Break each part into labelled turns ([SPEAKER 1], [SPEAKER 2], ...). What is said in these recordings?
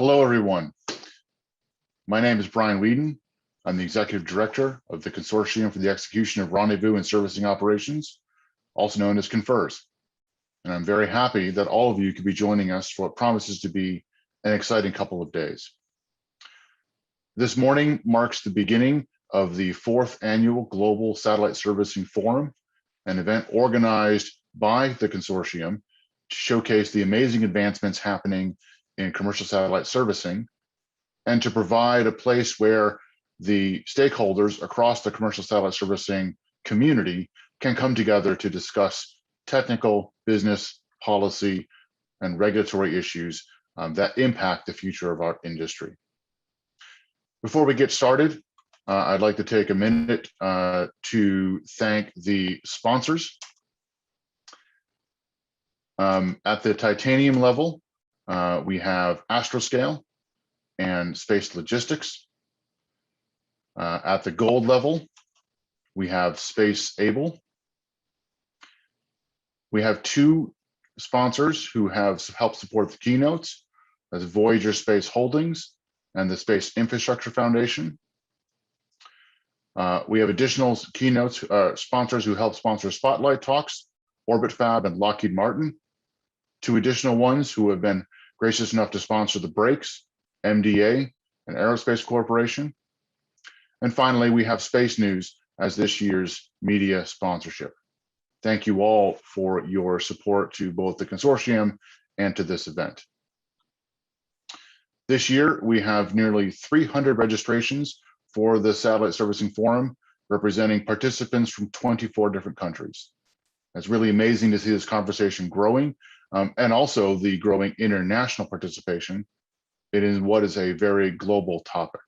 [SPEAKER 1] Hello, everyone. My name is Brian Whedon. I'm the Executive Director of the Consortium for the Execution of Rendezvous and Servicing Operations, also known as CONFERS. And I'm very happy that all of you could be joining us for what promises to be an exciting couple of days. This morning marks the beginning of the 4th Annual Global Satellite Servicing Forum, an event organized by the consortium to showcase the amazing advancements happening in commercial satellite servicing and to provide a place where the stakeholders across the commercial satellite servicing community can come together to discuss technical, business, policy, and regulatory issues that impact the future of our industry. Before we get started, I'd like to take a minute to thank the sponsors. At the titanium level, we have Astroscale and Space Logistics. At the gold level, we have Space Able. We have 2 sponsors who have helped support the keynotes, as Voyager Space Holdings and the Space Infrastructure Foundation. We have additional keynotes sponsors who help sponsor Spotlight Talks, Orbit Fab and Lockheed Martin. 2 additional ones who have been gracious enough to sponsor the Breaks, MDA, and Aerospace Corporation. And finally, we have Space News as this year's media sponsorship. Thank you all for your support to both the consortium and to this event. This year, we have nearly 300 registrations for the Satellite Servicing Forum, representing participants from 24 different countries. It's really amazing to see this conversation growing, and also the growing international participation. It is what is a very global topic.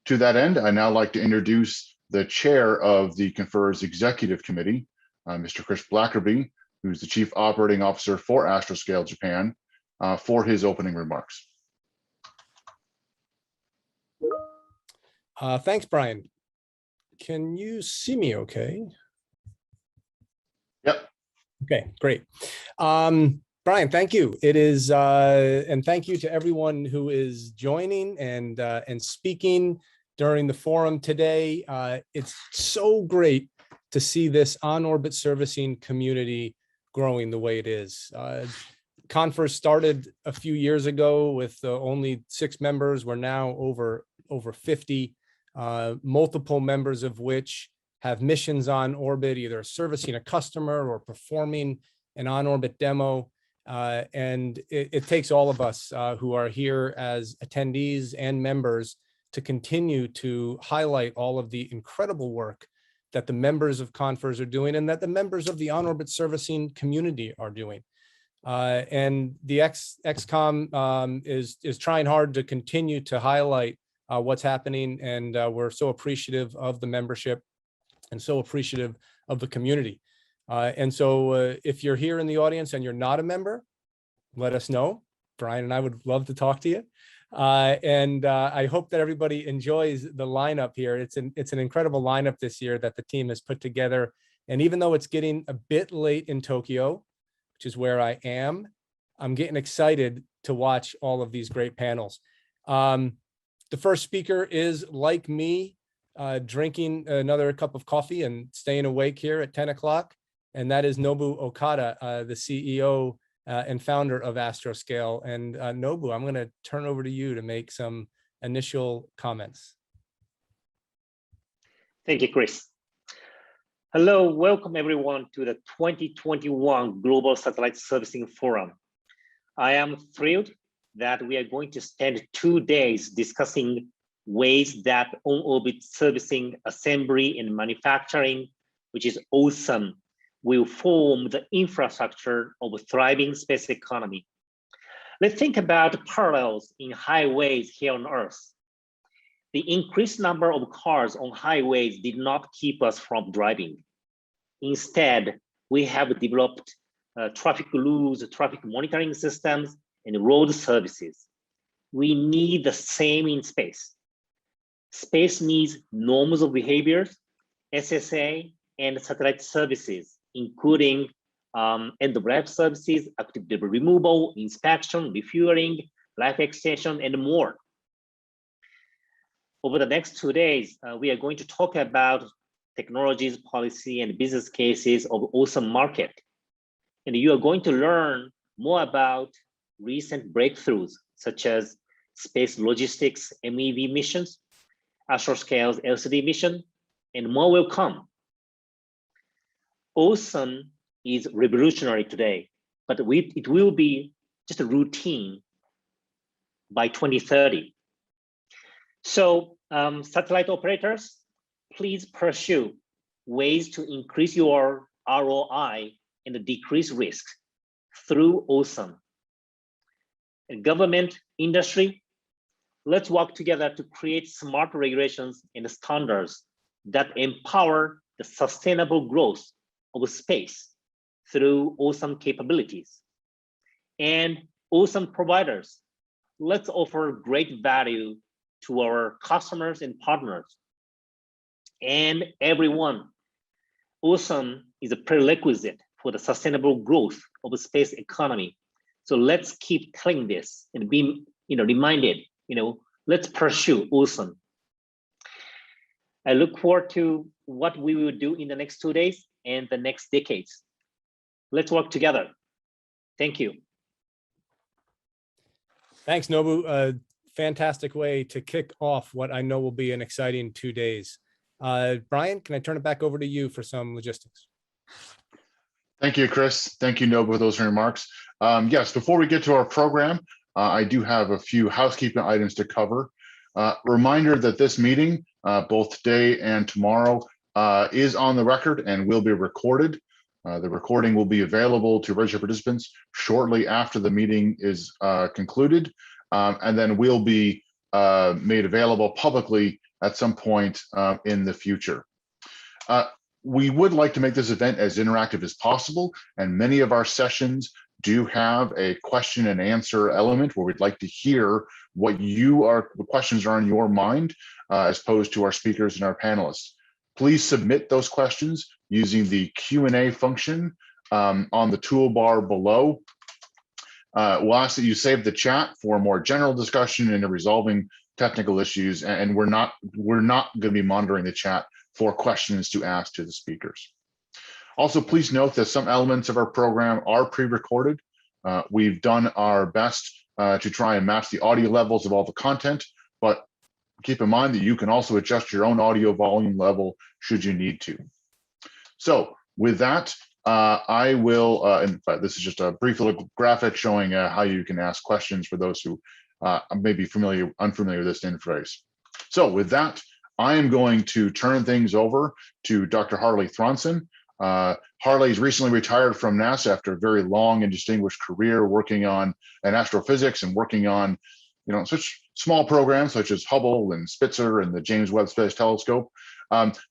[SPEAKER 1] To that end, I'd now like to introduce the chair of the CONFERS Executive Committee, Mr. Chris Blackerby, who's the Chief Operating Officer for Astroscale Japan, for his opening remarks.
[SPEAKER 2] Thanks, Brian. Can you see me okay?
[SPEAKER 1] Yep.
[SPEAKER 2] Okay, great. Brian, thank you. It is, and thank you to everyone who is joining and speaking during the forum today. It's so great to see this on-orbit servicing community growing the way it is. CONFERS started a few years ago with only 6 members. We're now over 50, multiple members of which have missions on orbit, either servicing a customer or performing an on-orbit demo. And it takes all of us who are here as attendees and members to continue to highlight all of the incredible work that the members of CONFERS are doing and that the members of the on-orbit servicing community are doing. And the XCOM is trying hard to continue to highlight what's happening, and we're so appreciative of the membership and so appreciative of the community. And so if you're here in the audience and you're not a member, let us know. Brian and I would love to talk to you. And I hope that everybody enjoys the lineup here. It's an incredible lineup this year that the team has put together. And even though it's getting a bit late in Tokyo, which is where I am, I'm getting excited to watch all of these great panels. The first speaker is, like me, drinking another cup of coffee and staying awake here at 10 o'clock. And that is Nobu Okada, the CEO and founder of Astroscale. And Nobu, I'm going to turn over to you to make some initial comments.
[SPEAKER 3] Thank you, Chris. Hello, welcome everyone to the 2021 Global Satellite Servicing Forum. I am thrilled that we are going to spend 2 days discussing ways that on-orbit servicing, assembly, and manufacturing, which is awesome, will form the infrastructure of a thriving space economy. Let's think about parallels in highways here on Earth. The increased number of cars on highways did not keep us from driving. Instead, we have developed traffic rules, traffic monitoring systems, and road services. We need the same in space. Space needs norms of behaviors, SSA, and satellite services, including end-of-life services, active debris removal, inspection, refueling, life extension, and more. Over the next 2 days, we are going to talk about technologies, policy, and business cases of awesome market. And you are going to learn more about recent breakthroughs, such as space logistics, MEV missions, Astro Scale's LCD mission, and more will come. Awesome is revolutionary today, but it will be just a routine by 2030. So satellite operators, please pursue ways to increase your ROI and decrease risk through awesome. And government, industry, let's work together to create smart regulations and standards that empower the sustainable growth of space through awesome capabilities. And awesome providers, let's offer great value to our customers and partners. And everyone, awesome is a prerequisite for the sustainable growth of the space economy. So let's keep telling this and be reminded, let's pursue awesome. I look forward to what we will do in the next 2 days and the next decades. Let's work together. Thank you.
[SPEAKER 2] Thanks, Nobu. A fantastic way to kick off what I know will be an exciting 2 days. Brian, can I turn it back over to you for some logistics?
[SPEAKER 1] Thank you, Chris. Thank you, Nobu, for those remarks. Yes, before we get to our program, I do have a few housekeeping items to cover. Reminder that this meeting, both today and tomorrow, is on the record and will be recorded. The recording will be available to registered participants shortly after the meeting is concluded, and then will be made available publicly at some point in the future. We would like to make this event as interactive as possible, and many of our sessions do have a question and answer element where we'd like to hear what questions are in your mind, as opposed to our speakers and our panelists. Please submit those questions using the Q&A function on the toolbar below. We'll ask that you save the chat for a more general discussion into resolving technical issues, and we're not going to be monitoring the chat for questions to ask to the speakers. Also, please note that some elements of our program are pre-recorded. We've done our best to try and match the audio levels of all the content, but keep in mind that you can also adjust your own audio volume level should you need to. So with that, I will, in fact, this is just a brief little graphic showing how you can ask questions for those who may be unfamiliar with this interface. So with that, I am going to turn things over to Dr. Harley Thronson. Harley's recently retired from NASA after a very long and distinguished career working on astrophysics and working on such small programs such as Hubble and Spitzer and the James Webb Space Telescope.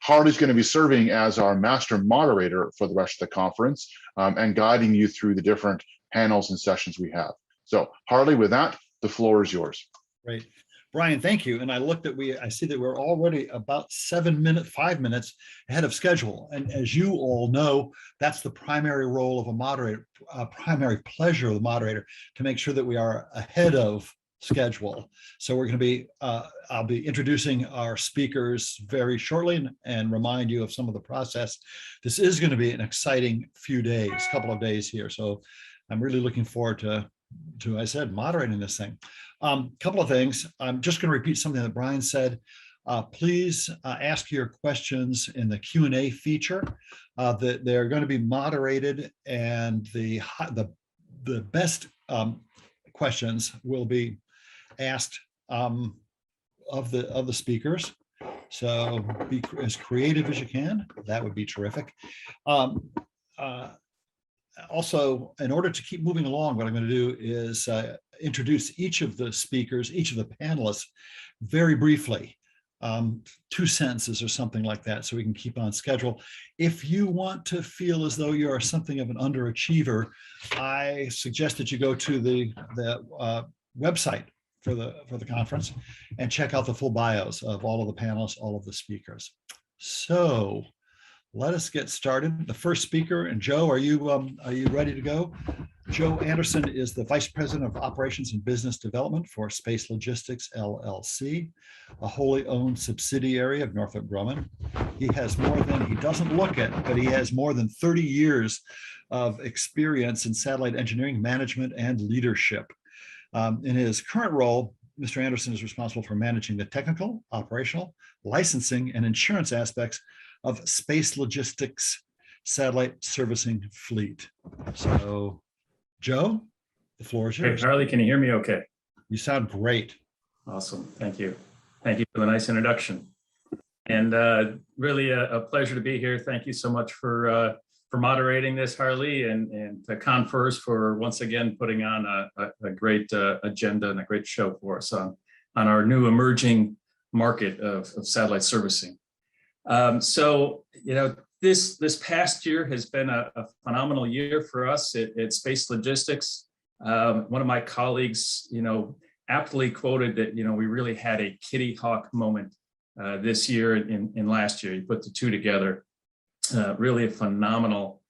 [SPEAKER 1] Harley's going to be serving as our master moderator for the rest of the conference and guiding you through the different panels and sessions we have. So Harley, with that, the floor is yours.
[SPEAKER 4] Great. Brian, thank you. And I looked at, I see that we're already about 5 minutes ahead of schedule. And as you all know, that's the primary role of a moderator, primary pleasure of the moderator, to make sure that we are ahead of schedule. So we're going to be, I'll be introducing our speakers very shortly and remind you of some of the process. This is going to be an exciting couple of days here. So I'm really looking forward to I said, moderating this thing. Couple of things. I'm just going to repeat something that Brian said. Please ask your questions in the Q&A feature. That they're going to be moderated, and the best questions will be asked of the speakers. So be as creative as you can. That would be terrific. Also, in order to keep moving along, what I'm going to do is introduce each of the speakers, each of the panelists, very briefly, 2 sentences or something like that, so we can keep on schedule. If you want to feel as though you are something of an underachiever, I suggest that you go to the website for the conference and check out the full bios of all of the panelists, all of the speakers. So let us get started. The first speaker, and Joe, are you ready to go? Joe Anderson is the Vice President of Operations and Business Development for Space Logistics, LLC, a wholly owned subsidiary of Northrop Grumman. He doesn't look it, but he has more than 30 years of experience in satellite engineering, management, and leadership. In his current role, Mr. Anderson is responsible for managing the technical, operational, licensing, and insurance aspects of Space Logistics satellite servicing fleet. So, Joe, the floor is
[SPEAKER 5] Hey,
[SPEAKER 4] yours.
[SPEAKER 5] Harley, can you hear me okay?
[SPEAKER 4] You sound great.
[SPEAKER 5] Awesome. Thank you. Thank you for the nice introduction. And really a pleasure to be here. Thank you so much for moderating this, Harley, and to CONFERS for once again putting on a great agenda and a great show for us on our new emerging market of satellite servicing. So, you know, this past year has been a phenomenal year for us at Space Logistics. One of my colleagues, you know, aptly quoted that, you know, we really had a Kitty Hawk moment this year and last year. You put the two together, really a phenomenal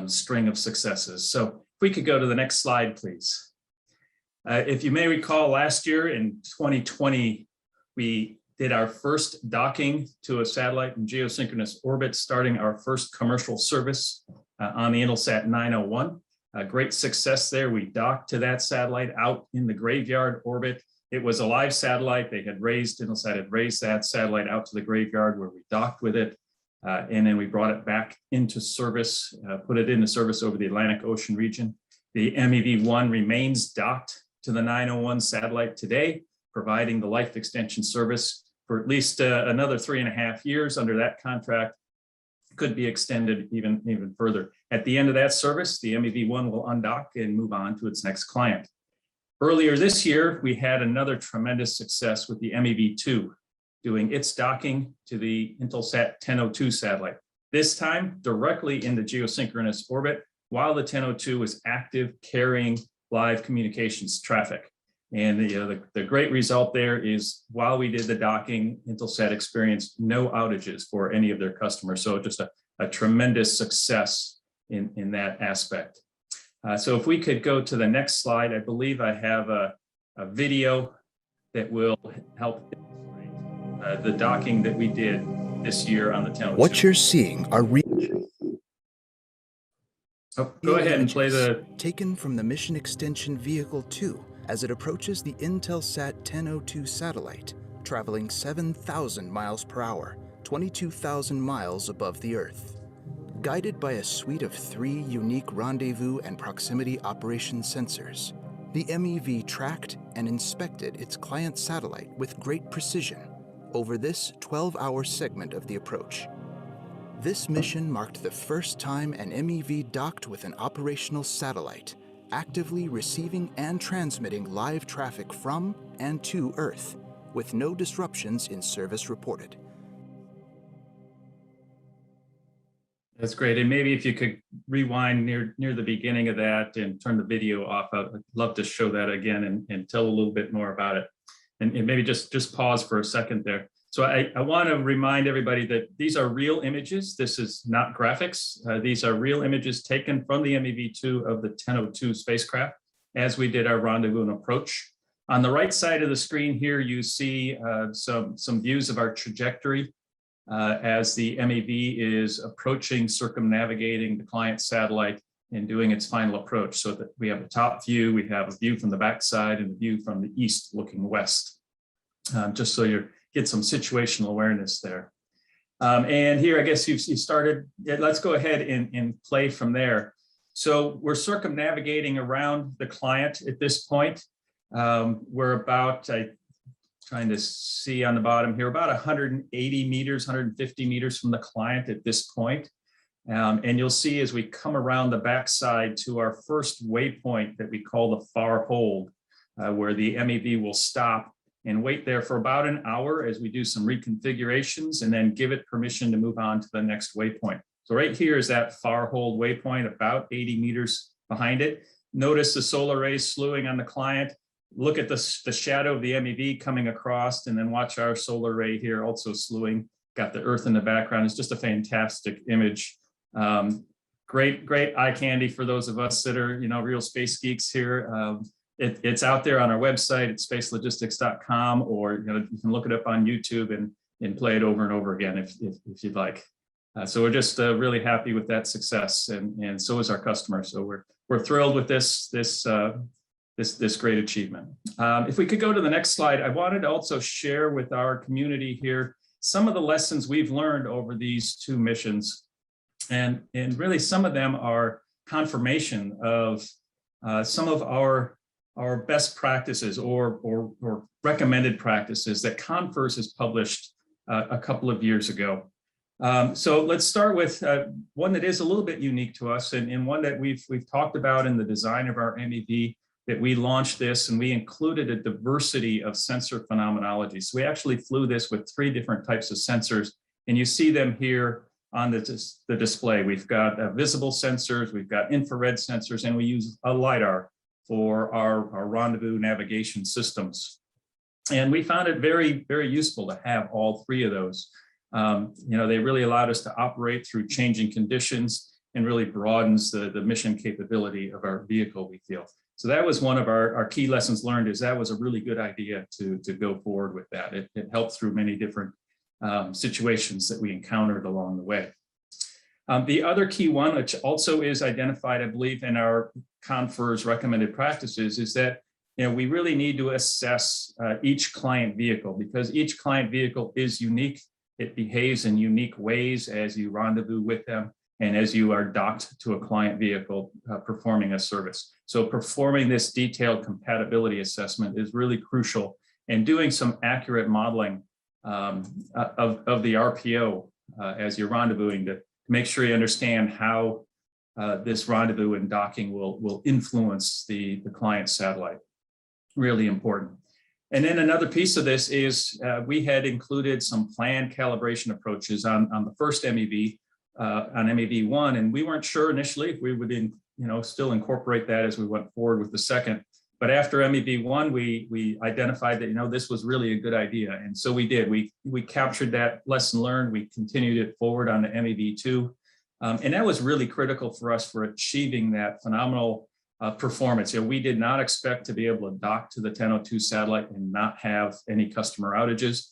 [SPEAKER 5] string of successes. So if we could go to the next slide, please. If you may recall, last year in 2020, we did our first docking to a satellite in geosynchronous orbit, starting our first commercial service on the Intelsat 901. A great success there. We docked to that satellite out in the graveyard orbit. It was a live satellite. Intelsat had raised that satellite out to the graveyard where we docked with it. And then we brought it back into service, put it into service over the Atlantic Ocean region. The MEV-1 remains docked to the 901 satellite today, providing the life extension service for at least another 3.5 years under that contract. Could be extended even further. At the end of that service, the MEV-1 will undock and move on to its next client. Earlier this year, we had another tremendous success with the MEV-2, doing its docking to the Intelsat 1002 satellite. This time, directly into geosynchronous orbit, while the 1002 is active, carrying live communications traffic. And the great result there is while we did the docking, Intelsat experienced no outages for any of their customers. So just a tremendous success in that aspect. So if we could go to the next slide, I believe I have a video that will help illustrate the docking that we did this year on the 1002.
[SPEAKER 6] What you're seeing are
[SPEAKER 5] go ahead and play the
[SPEAKER 6] taken from the Mission Extension Vehicle 2 as it approaches the Intelsat 1002 satellite, traveling 7,000 miles per hour, 22,000 miles above the Earth. Guided by a suite of 3 unique rendezvous and proximity operation sensors, the MEV tracked and inspected its client satellite with great precision over this 12-hour segment of the approach. This mission marked the first time an MEV docked with an operational satellite, actively receiving and transmitting live traffic from and to Earth, with no disruptions in service reported.
[SPEAKER 5] That's great. And maybe if you could rewind near the beginning of that and turn the video off, I'd love to show that again and tell a little bit more about it. And maybe just pause for a second there. So I want to remind everybody that these are real images. This is not graphics. These are real images taken from the MEV-2 of the 1002 spacecraft as we did our rendezvous and approach. On the right side of the screen here, you see some views of our trajectory as the MEV is approaching, circumnavigating the client satellite and doing its final approach. So that we have a top view, we have a view from the backside and a view from the east looking west. Just so you get some situational awareness there. And here, I guess you started, let's go ahead and play from there. So we're circumnavigating around the client at this point. We're about, trying to see on the bottom here, about 180 meters, 150 meters from the client at this point. And you'll see as we come around the backside to our first waypoint that we call the far hold, where the MEV will stop and wait there for about an hour as we do some reconfigurations and then give it permission to move on to the next waypoint. So right here is that far hold waypoint, about 80 meters behind it. Notice the solar rays slewing on the client. Look at the shadow of the MEV coming across, and then watch our solar ray here also slewing got the Earth in the background. It's just a fantastic image. Great eye candy for those of us that are, real space geeks here. It's out there on our website at spacelogistics.com, or you can look it up on YouTube and play it over and over again if you'd like. So we're just really happy with that success, and so is our customer. So we're thrilled with this great achievement. If we could go to the next slide, I wanted to also share with our community here some of the lessons we've learned over these 2 missions. And really some of them are confirmation of some of our best practices or recommended practices that CONFERS has published a couple of years ago. So let's start with one that is a little bit unique to us, and one that we've talked about in the design of our MEV, that we launched this and we included a diversity of sensor phenomenology. So we actually flew this with 3 different types of sensors, and you see them here on the display. We've got visible sensors, we've got infrared sensors, and we use a LiDAR for our rendezvous navigation systems. And we found it very, very useful to have all 3 of those. They really allowed us to operate through changing conditions and really broadens the mission capability of our vehicle, we feel. So that was one of our key lessons learned, is that was a really good idea to go forward with that. It helped through many different situations that we encountered along the way. The other key one, which also is identified, I believe, in our CONFERS recommended practices, is that we really need to assess each client vehicle, because each client vehicle is unique. It behaves in unique ways as you rendezvous with them and as you are docked to a client vehicle performing a service. So performing this detailed compatibility assessment is really crucial, and doing some accurate modeling of the RPO as you're rendezvousing to make sure you understand how this rendezvous and docking will influence the client satellite. Really important. And then another piece of this is we had included some planned calibration approaches on the first MEV, on MEV1, and we weren't sure initially if we would still incorporate that as we went forward with the second. But after MEV1, we identified that this was really a good idea, and so we did. We captured that lesson learned. We continued it forward on the MEV2, and that was really critical for us for achieving that phenomenal performance. We did not expect to be able to dock to the 1002 satellite and not have any customer outages.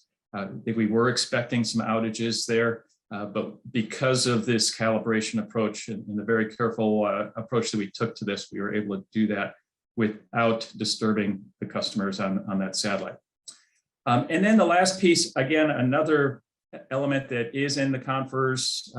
[SPEAKER 5] We were expecting some outages there, but because of this calibration approach and the very careful approach that we took to this, we were able to do that without disturbing the customers on that satellite. And then the last piece, again, another element that is in the CONFERS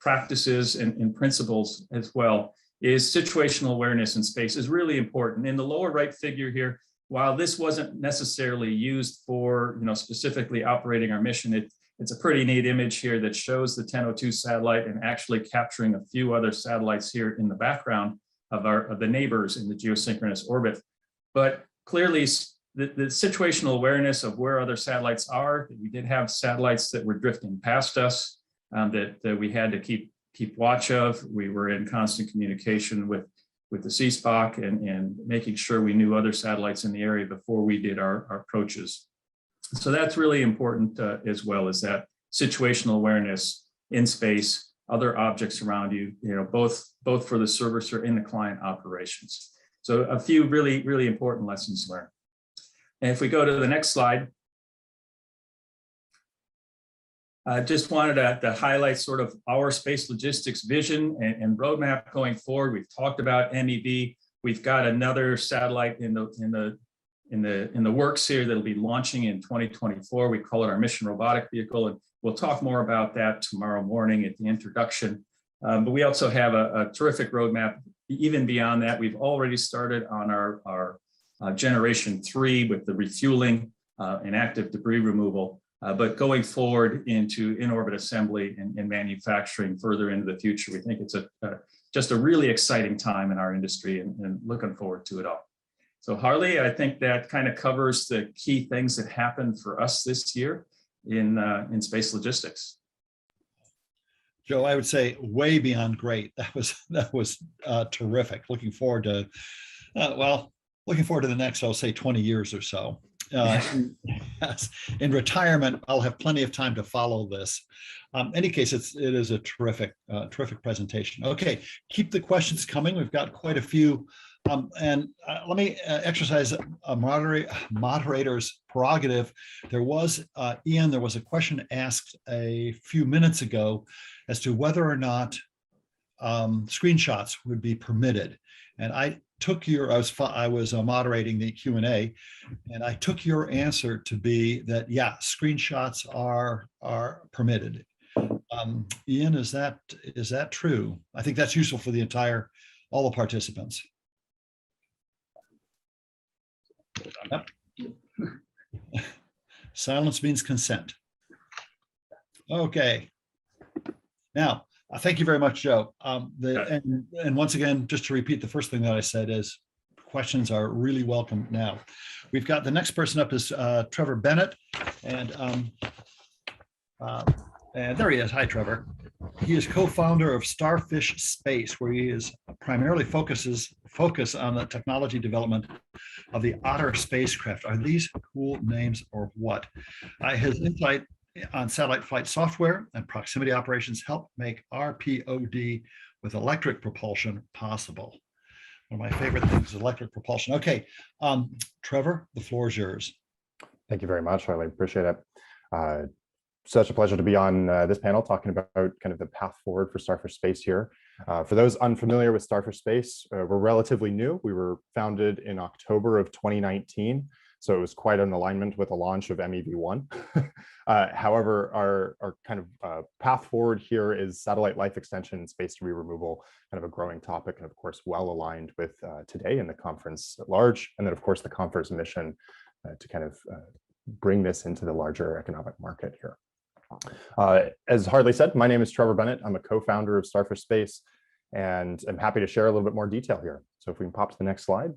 [SPEAKER 5] practices and principles as well, is situational awareness in space is really important. In the lower right figure here, while this wasn't necessarily used for specifically operating our mission, it's a pretty neat image here that shows the 1002 satellite and actually capturing a few other satellites here in the background of the neighbors in the geosynchronous orbit. But clearly the situational awareness of where other satellites are, we did have satellites that were drifting past us that we had to keep watch of. We were in constant communication with the CSPOC and making sure we knew other satellites in the area before we did our approaches. So that's really important as well, as that situational awareness in space, other objects around you, both for the service or in the client operations. So a few really, really important lessons learned. And if we go to the next slide, I just wanted to highlight sort of our space logistics vision and roadmap going forward. We've talked about MEV. We've got another satellite in the works here that'll be launching in 2024. We call it our mission robotic vehicle, and we'll talk more about that tomorrow morning at the introduction. But we also have a terrific roadmap. Even beyond that, we've already started on our generation 3 with the refueling and active debris removal. But going forward into in-orbit assembly and manufacturing further into the future, we think it's just a really exciting time in our industry, and looking forward to it all. So Harley, I think that kind of covers the key things that happened for us this year in space logistics.
[SPEAKER 4] Joe, I would say way beyond great. That was terrific. Looking forward to the next, I'll say 20 years or so. in retirement, I'll have plenty of time to follow this. Any case, it is a terrific presentation. Okay, keep the questions coming. We've got quite a few. And let me exercise a moderator's prerogative. There was, Ian, there was a question asked a few minutes ago as to whether or not screenshots would be permitted. And I took I was moderating the Q&A, and I took your answer to be that, yeah, screenshots are permitted. Ian, is that true? I think that's useful for all the participants. Yep. Silence means consent. Okay. Now, thank you very much, Joe. And once again, just to repeat, the first thing that I said is questions are really welcome now. We've got the next person up is Trevor Bennett, and there he is. Hi, Trevor. He is co-founder of Starfish Space, where he is primarily focus on the technology development of the Otter spacecraft. Are these cool names or what? His insight on satellite flight software and proximity operations help make RPOD with electric propulsion possible. One of my favorite things is electric propulsion. Okay, Trevor, the floor is yours.
[SPEAKER 7] Thank you very much. I really appreciate it. Such a pleasure to be on this panel talking about kind of the path forward for Starfish Space here. For those unfamiliar with Starfish Space, we're relatively new. We were founded in October of 2019, so it was quite an alignment with the launch of MEV1. However, our kind of path forward here is satellite life extension and space debris removal, kind of a growing topic, and of course, well aligned with today in the conference at large, and then of course the CONFERS mission to kind of bring this into the larger economic market here. As Harley said, my name is Trevor Bennett. I'm a co-founder of Starfish Space, and I'm happy to share a little bit more detail here. So if we can pop to the next slide.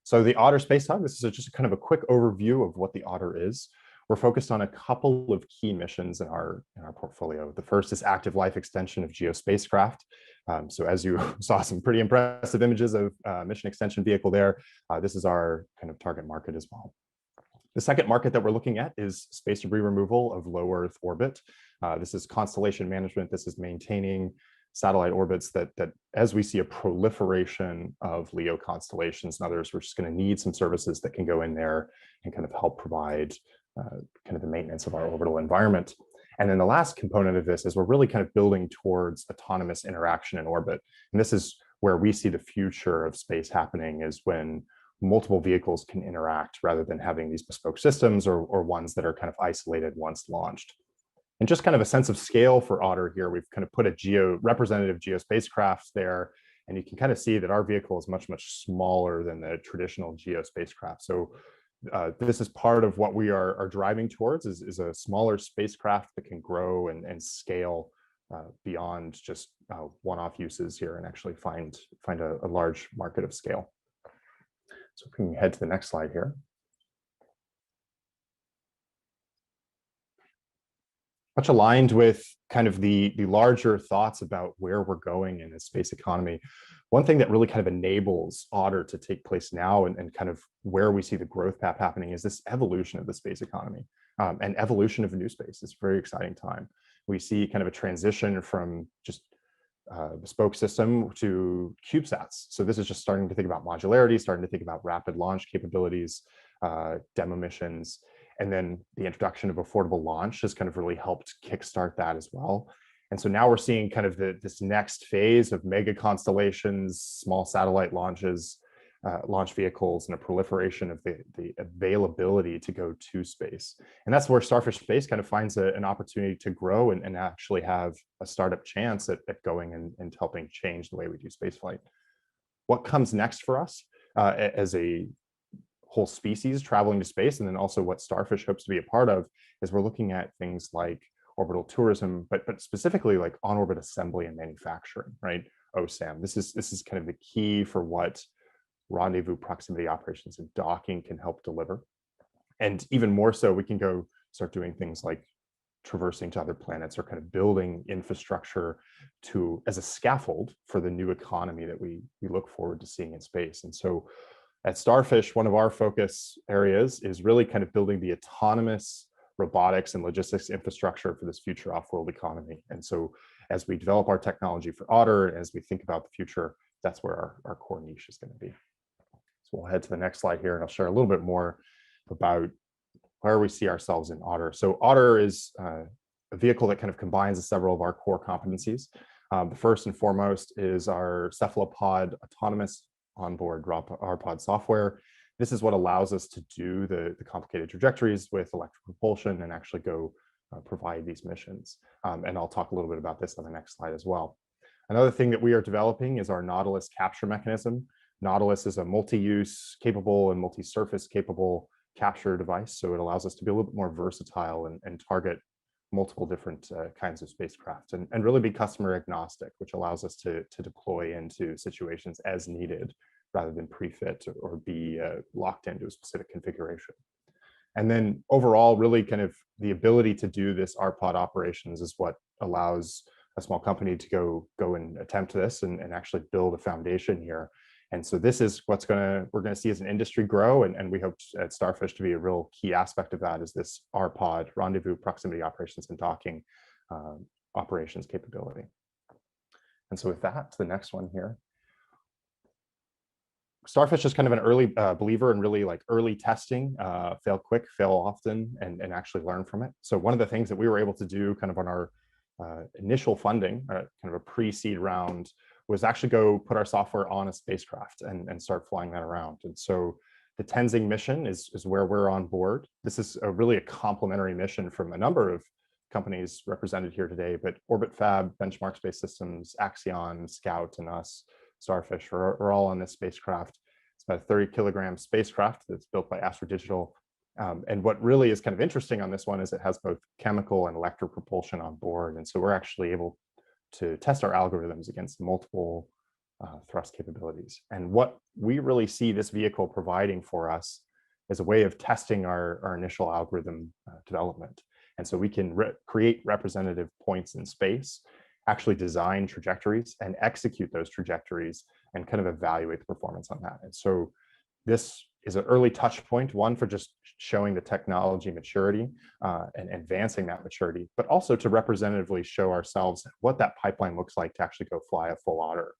[SPEAKER 7] So the Otter Space Hub, this is just kind of a quick overview of what the Otter is. We're focused on a couple of key missions in our portfolio. The first is active life extension of geospacecraft. So as you saw some pretty impressive images of mission extension vehicle there, this is our kind of target market as well. The second market that we're looking at is space debris removal of low Earth orbit. This is constellation management. This is maintaining satellite orbits that as we see a proliferation of LEO constellations and others, we're just going to need some services that can go in there and kind of help provide kind of the maintenance of our orbital environment. And then the last component of this is we're really kind of building towards autonomous interaction in orbit. And this is where we see the future of space happening, is when multiple vehicles can interact rather than having these bespoke systems or ones that are kind of isolated once launched. And just kind of a sense of scale for Otter here, we've kind of put a representative geospacecraft there, and you can kind of see that our vehicle is much, much smaller than the traditional geospacecraft. So this is part of what we are driving towards is a smaller spacecraft that can grow and scale beyond just one-off uses here and actually find a large market of scale. So if we can head to the next slide here. Much aligned with kind of the larger thoughts about where we're going in the space economy. One thing that really kind of enables Otter to take place now and kind of where we see the growth path happening is this evolution of the space economy and evolution of new space. It's a very exciting time. We see kind of a transition from just bespoke system to CubeSats. So this is just starting to think about modularity, starting to think about rapid launch capabilities, demo missions, and then the introduction of affordable launch has kind of really helped kickstart that as well. And so now we're seeing kind of this next phase of mega constellations, small satellite launches, launch vehicles, and a proliferation of the availability to go to space. And that's where Starfish Space kind of finds an opportunity to grow and actually have a startup chance at going and helping change the way we do spaceflight. What comes next for us as a whole species traveling to space, and then also what Starfish hopes to be a part of, is we're looking at things like orbital tourism, but specifically like on-orbit assembly and manufacturing, right? OSAM. This is kind of the key for what rendezvous proximity operations and docking can help deliver. And even more so, we can go start doing things like traversing to other planets or kind of building infrastructure as a scaffold for the new economy that we look forward to seeing in space. And so At Starfish, one of our focus areas is really kind of building the autonomous robotics and logistics infrastructure for this future off-world economy. And so as we develop our technology for Otter, and as we think about the future, that's where our core niche is going to be. So we'll head to the next slide here, and I'll share a little bit more about where we see ourselves in Otter. So Otter is a vehicle that kind of combines several of our core competencies. The first and foremost is our cephalopod autonomous onboard RPOD software. This is what allows us to do the complicated trajectories with electric propulsion and actually go provide these missions. And I'll talk a little bit about this on the next slide as well. Another thing that we are developing is our Nautilus capture mechanism. Nautilus is a multi-use capable and multi-surface capable capture device. So it allows us to be a little bit more versatile and target multiple different kinds of spacecraft and really be customer agnostic, which allows us to deploy into situations as needed rather than pre-fit or be locked into a specific configuration. And then overall, really kind of the ability to do this RPOD operations is what allows a small company to go and attempt this and actually build a foundation here. And so this is what's we're going to see as an industry grow, and we hope at Starfish to be a real key aspect of that is this RPOD, rendezvous, proximity operations, and docking operations capability. And so with that, to the next one here. Starfish is kind of an early believer in really like early testing, fail quick, fail often, and actually learn from it. So one of the things that we were able to do kind of on our initial funding, kind of a pre-seed round, was actually go put our software on a spacecraft and start flying that around. And so the Tenzing mission is where we're on board. This is really a complementary mission from a number of companies represented here today, but Orbit Fab, Benchmark Space Systems, Axion, Scout, and us, Starfish, are all on this spacecraft. It's about a 30-kilogram spacecraft that's built by Astrodigital. And what really is kind of interesting on this one is it has both chemical and electric propulsion on board. And so we're actually able to test our algorithms against multiple thrust capabilities. And what we really see this vehicle providing for us is a way of testing our initial algorithm development. And so we can create representative points in space, actually design trajectories and execute those trajectories and kind of evaluate the performance on that. And so this is an early touch point, one for just showing the technology maturity and advancing that maturity, but also to representatively show ourselves what that pipeline looks like to actually go fly a full Otter.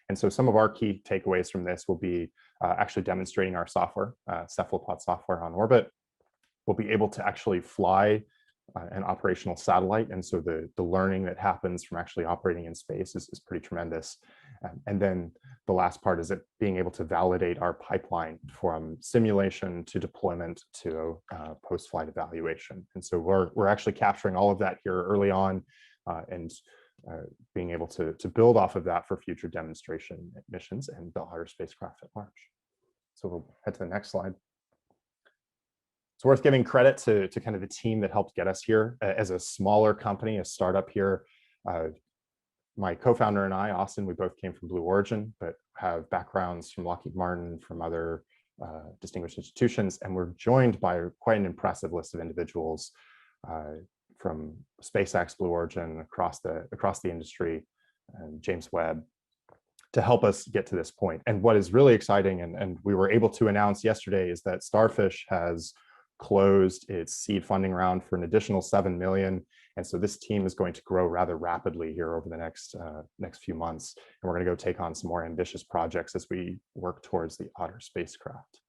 [SPEAKER 7] And so some of our key takeaways from this will be actually demonstrating our software, cephalopod software on orbit. We'll be able to actually fly an operational satellite. And so the learning that happens from actually operating in space is pretty tremendous. And then the last part is being able to validate our pipeline from simulation to deployment to post-flight evaluation. And so we're actually capturing all of that here early on and being able to build off of that for future demonstration missions and the Otter spacecraft at large. So we'll head to the next slide. It's worth giving credit to kind of the team that helped get us here. As a smaller company, a startup here, my co-founder and I, Austin, we both came from Blue Origin, but have backgrounds from Lockheed Martin, from other distinguished institutions, and we're joined by quite an impressive list of individuals from SpaceX, Blue Origin, across the industry, and James Webb, to help us get to this point. And what is really exciting, and we were able to announce yesterday, is that Starfish has closed its seed funding round for an additional 7 million. And so this team is going to grow rather rapidly here over the next few months. And we're going to go take on some more ambitious projects as we work towards the Otter spacecraft.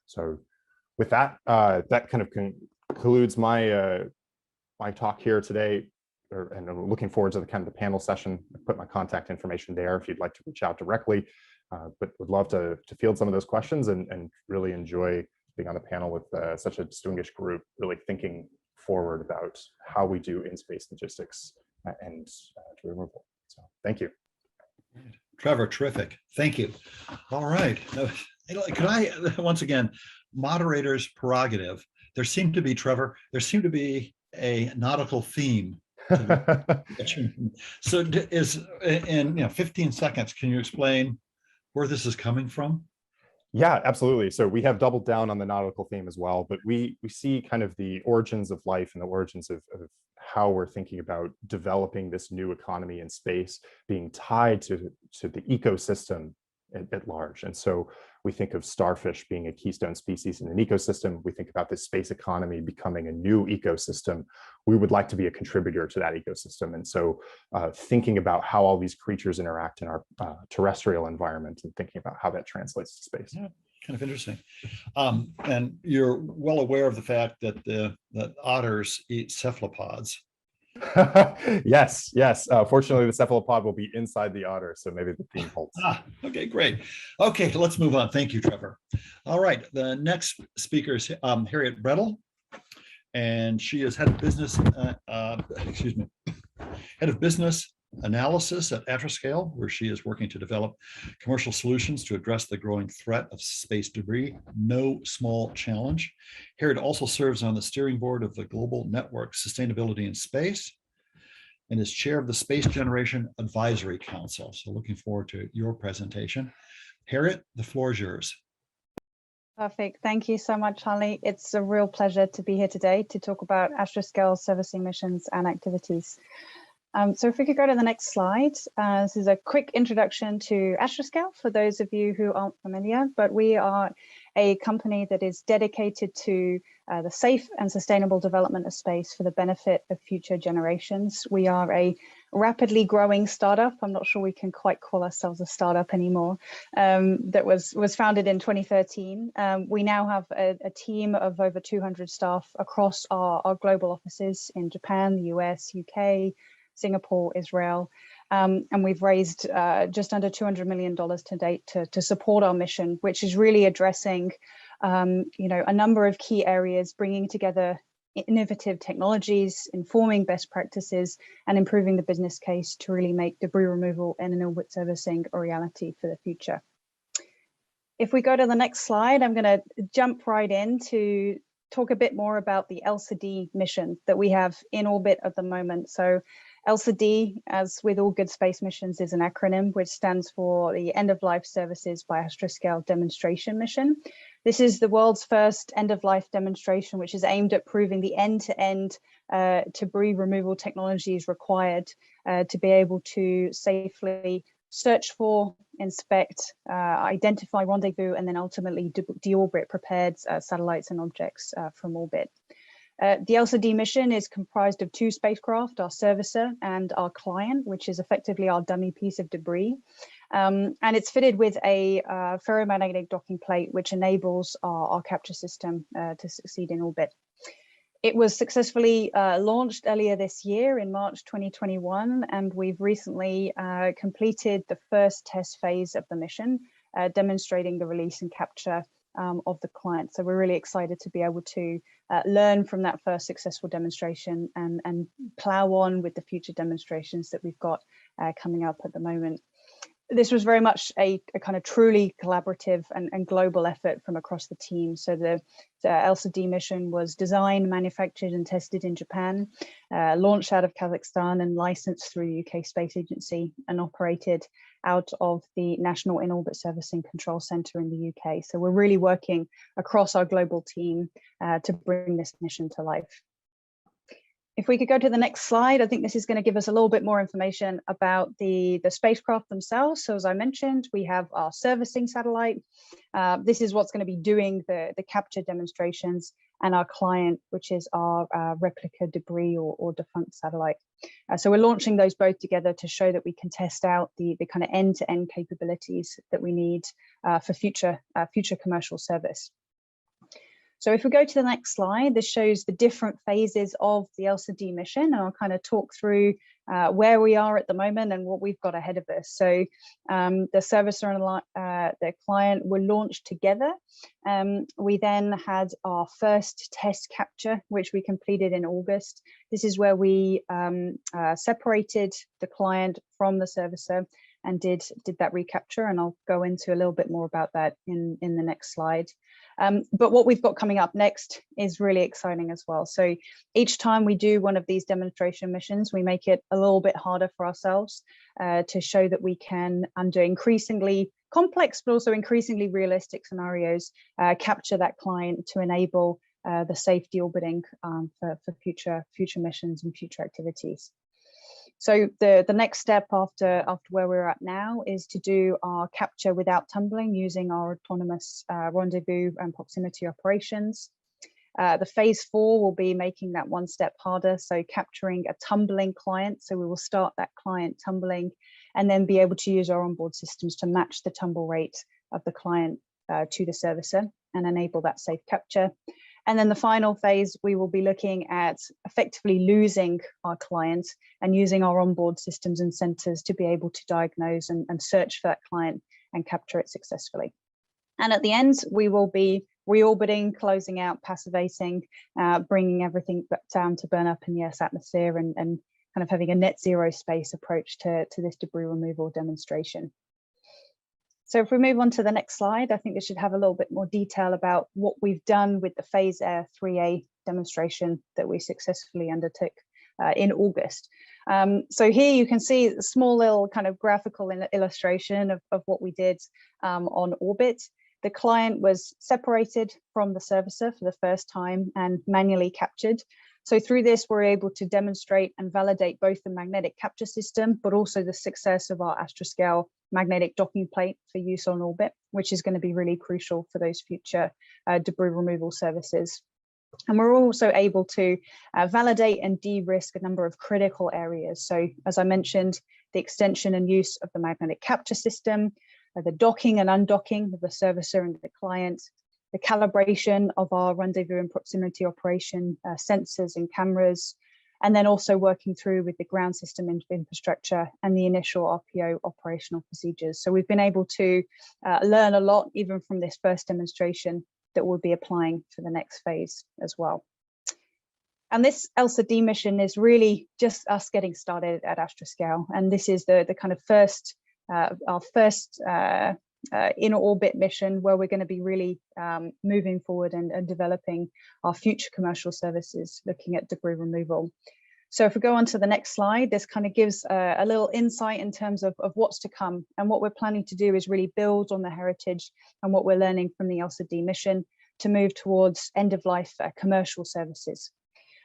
[SPEAKER 7] So with that, that kind of concludes my my talk here today. And I'm looking forward to the kind of the panel session. I put my contact information there if you'd like to reach out directly, but would love to field some of those questions and really enjoy being on the panel with such a distinguished group, really thinking forward about how we do in-space logistics and removal. So thank you.
[SPEAKER 4] Trevor, terrific. Thank you. All right. Could I, once again, moderator's prerogative, there seemed to be, Trevor, there seemed to be a nautical theme. So in 15 seconds, can you explain where this is coming from?
[SPEAKER 7] Yeah, absolutely. So we have doubled down on the nautical theme as well, but we see kind of the origins of life and the origins of how we're thinking about developing this new economy in space being tied to the ecosystem at large. And so We think of starfish being a keystone species in an ecosystem. We think about this space economy becoming a new ecosystem. We would like to be a contributor to that ecosystem. And so thinking about how all these creatures interact in our terrestrial environment and thinking about how that translates to space.
[SPEAKER 4] Yeah, kind of interesting. And you're well aware of the fact that that otters eat cephalopods.
[SPEAKER 7] Yes, yes. Fortunately, the cephalopod will be inside the otter, so maybe the theme holds.
[SPEAKER 4] Okay, great. Okay, let's move on. Thank you, Trevor. All right, the next speaker is Harriet Brettel, and she is head of business. Head of business analysis at Atlascale, where she is working to develop commercial solutions to address the growing threat of space debris. No small challenge. Harriet also serves on the steering board of the Global Network Sustainability in Space and is chair of the Space Generation Advisory Council. So looking forward to your presentation. Harriet, the floor is yours.
[SPEAKER 8] Perfect. Thank you so much, Harley. It's a real pleasure to be here today to talk about Astroscale servicing missions and activities. So if we could go to the next slide, this is a quick introduction to Astroscale for those of you who aren't familiar, but we are a company that is dedicated to the safe and sustainable development of space for the benefit of future generations. We are a rapidly growing startup. I'm not sure we can quite call ourselves a startup anymore. That was founded in 2013. We now have a team of over 200 staff across our global offices in Japan, the US, UK, Singapore, Israel, and we've raised just under $200 million to date to support our mission, which is really addressing, a number of key areas, bringing together innovative technologies, informing best practices, and improving the business case to really make debris removal and in-orbit servicing a reality for the future. If we go to the next slide, I'm going to jump right in to talk a bit more about the LCD mission that we have in orbit at the moment. So LCD, as with all good space missions, is an acronym which stands for the End of Life Services by Astroscale Demonstration Mission. This is the world's first end-of-life demonstration, which is aimed at proving the end-to-end debris removal technologies required to be able to safely search for, inspect, identify, rendezvous, and then ultimately deorbit prepared satellites and objects from orbit. The LCD mission is comprised of two spacecraft, our servicer and our client, which is effectively our dummy piece of debris. And it's fitted with a ferromagnetic docking plate, which enables our capture system to succeed in orbit. It was successfully launched earlier this year in March 2021, and we've recently completed the first test phase of the mission, demonstrating the release and capture of the client. So we're really excited to be able to learn from that first successful demonstration and plow on with the future demonstrations that we've got coming up at the moment. This was very much a kind of truly collaborative and global effort from across the team. So the LCD mission was designed, manufactured and tested in Japan, launched out of Kazakhstan and licensed through the UK Space Agency and operated out of the National In-Orbit Servicing Control Center in the UK. So we're really working across our global team to bring this mission to life. If we could go to the next slide, I think this is going to give us a little bit more information about the spacecraft themselves. So as I mentioned, we have our servicing satellite. This is what's going to be doing the capture demonstrations, and our client, which is our replica debris or defunct satellite. So we're launching those both together to show that we can test out the kind of end-to-end capabilities that we need for future commercial service. So if we go to the next slide, this shows the different phases of the LCD mission, and I'll kind of talk through where we are at the moment and what we've got ahead of us. So the servicer and the client were launched together. We then had our first test capture, which we completed in August. This is where we separated the client from the servicer and did that recapture, and I'll go into a little bit more about that in the next slide. But what we've got coming up next is really exciting as well. So each time we do one of these demonstration missions, we make it a little bit harder for ourselves to show that we can, under increasingly complex but also increasingly realistic scenarios, capture that client to enable the safe deorbiting for future missions and future activities. So the next step after where we're at now is to do our capture without tumbling using our autonomous rendezvous and proximity operations. The phase 4 will be making that one step harder, so capturing a tumbling client. So we will start that client tumbling and then be able to use our onboard systems to match the tumble rate of the client to the servicer and enable that safe capture. And then the final phase, we will be looking at effectively losing our client and using our onboard systems and sensors to be able to diagnose and search for that client and capture it successfully. And at the end, we will be reorbiting, closing out, passivating, bringing everything back down to burn up in the Earth's atmosphere and kind of having a net zero space approach to this debris removal demonstration. So if we move on to the next slide, I think this should have a little bit more detail about what we've done with the Phase 3A demonstration that we successfully undertook in August. So here you can see a small little kind of graphical illustration of what we did on orbit. The client was separated from the servicer for the first time and manually captured. So through this, we're able to demonstrate and validate both the magnetic capture system, but also the success of our Astroscale magnetic docking plate for use on orbit, which is going to be really crucial for those future debris removal services. And we're also able to validate and de-risk a number of critical areas. So as I mentioned, the extension and use of the magnetic capture system, the docking and undocking of the servicer and the client, the calibration of our rendezvous and proximity operation sensors and cameras, and then also working through with the ground system infrastructure and the initial RPO operational procedures. So we've been able to learn a lot even from this first demonstration that we'll be applying for the next phase as well. And this ELSA-D mission is really just us getting started at Astroscale. And this is the kind of first, our first in-orbit mission where we're going to be really moving forward and developing our future commercial services, looking at debris removal. So if we go on to the next slide, this kind of gives a little insight in terms of what's to come. And what we're planning to do is really build on the heritage and what we're learning from the ELSA-D mission to move towards end-of-life commercial services.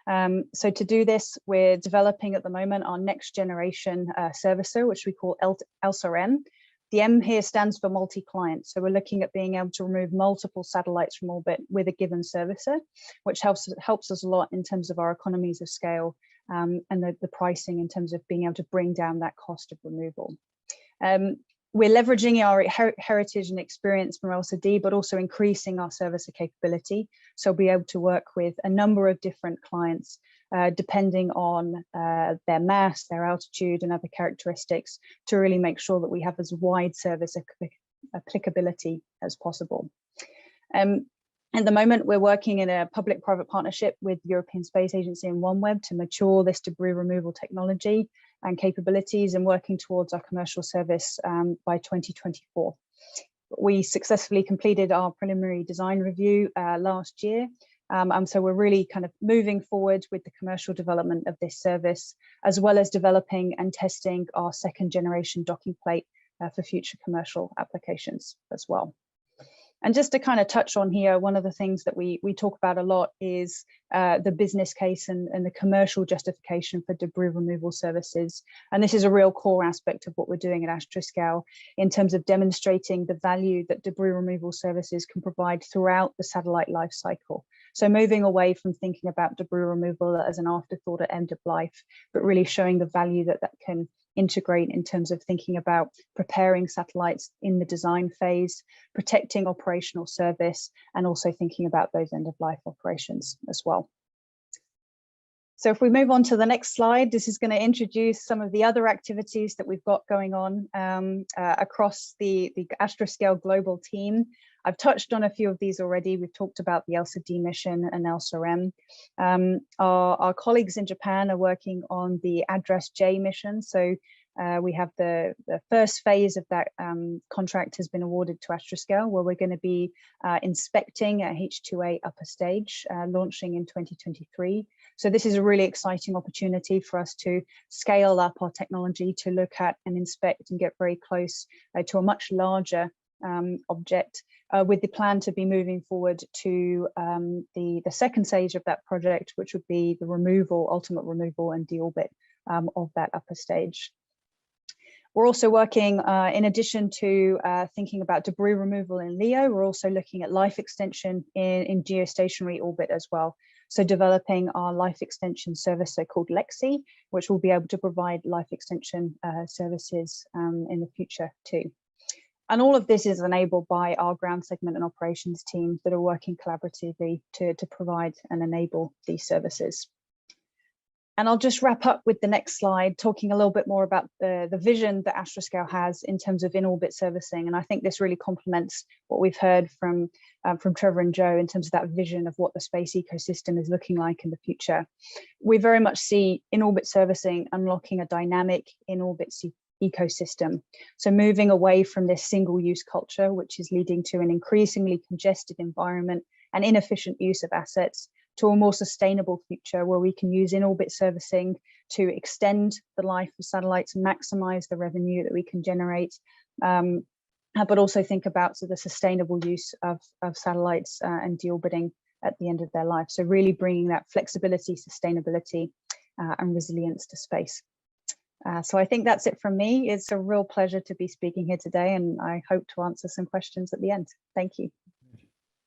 [SPEAKER 8] So to do this, we're developing at the moment our next generation servicer, which we call ELSA-M. The M here stands for multi-client. So we're looking at being able to remove multiple satellites from orbit with a given servicer, which helps us a lot in terms of our economies of scale and the pricing in terms of being able to bring down that cost of removal. We're leveraging our heritage and experience from ELSA-D, but also increasing our servicer capability. So we'll be able to work with a number of different clients, depending on their mass, their altitude, and other characteristics to really make sure that we have as wide service applicability as possible. At the moment, we're working in a public-private partnership with the European Space Agency and OneWeb to mature this debris removal technology and capabilities and working towards our commercial service by 2024. We successfully completed our preliminary design review last year. And so we're really kind of moving forward with the commercial development of this service, as well as developing and testing our second generation docking plate for future commercial applications as well. And just to kind of touch on here, one of the things that we talk about a lot is the business case and the commercial justification for debris removal services. And this is a real core aspect of what we're doing at Astroscale in terms of demonstrating the value that debris removal services can provide throughout the satellite life cycle. So moving away from thinking about debris removal as an afterthought at end of life, but really showing the value that that can integrate in terms of thinking about preparing satellites in the design phase, protecting operational service, and also thinking about those end-of-life operations as well. So if we move on to the next slide, this is going to introduce some of the other activities that we've got going on across the Astroscale global team. I've touched on a few of these already. We've talked about the ELSA-D mission and ELSA-M. Our colleagues in Japan are working on the ADDRESS-J mission. So we have the first phase of that contract has been awarded to Astroscale, where we're going to be inspecting a H2A upper stage, launching in 2023. So this is a really exciting opportunity for us to scale up our technology to look at and inspect and get very close to a much larger object, with the plan to be moving forward to the second stage of that project, which would be the removal, ultimate removal and deorbit of that upper stage. We're also working, in addition to thinking about debris removal in LEO, we're also looking at life extension in geostationary orbit as well. So developing our life extension service, so-called Lexi, which will be able to provide life extension services in the future too. And all of this is enabled by our ground segment and operations teams that are working collaboratively to provide and enable these services. And I'll just wrap up with the next slide, talking a little bit more about the vision that Astroscale has in terms of in-orbit servicing. And I think this really complements what we've heard from Trevor and Joe in terms of that vision of what the space ecosystem is looking like in the future. We very much see in-orbit servicing unlocking a dynamic in-orbit ecosystem. So moving away from this single-use culture, which is leading to an increasingly congested environment and inefficient use of assets, to a more sustainable future where we can use in-orbit servicing to extend the life of satellites and maximize the revenue that we can generate, but also think about the sustainable use of satellites and deorbiting at the end of their life. So really bringing that flexibility, sustainability, and resilience to space. So I think that's it from me. It's a real pleasure to be speaking here today, and I hope to answer some questions at the end. Thank you.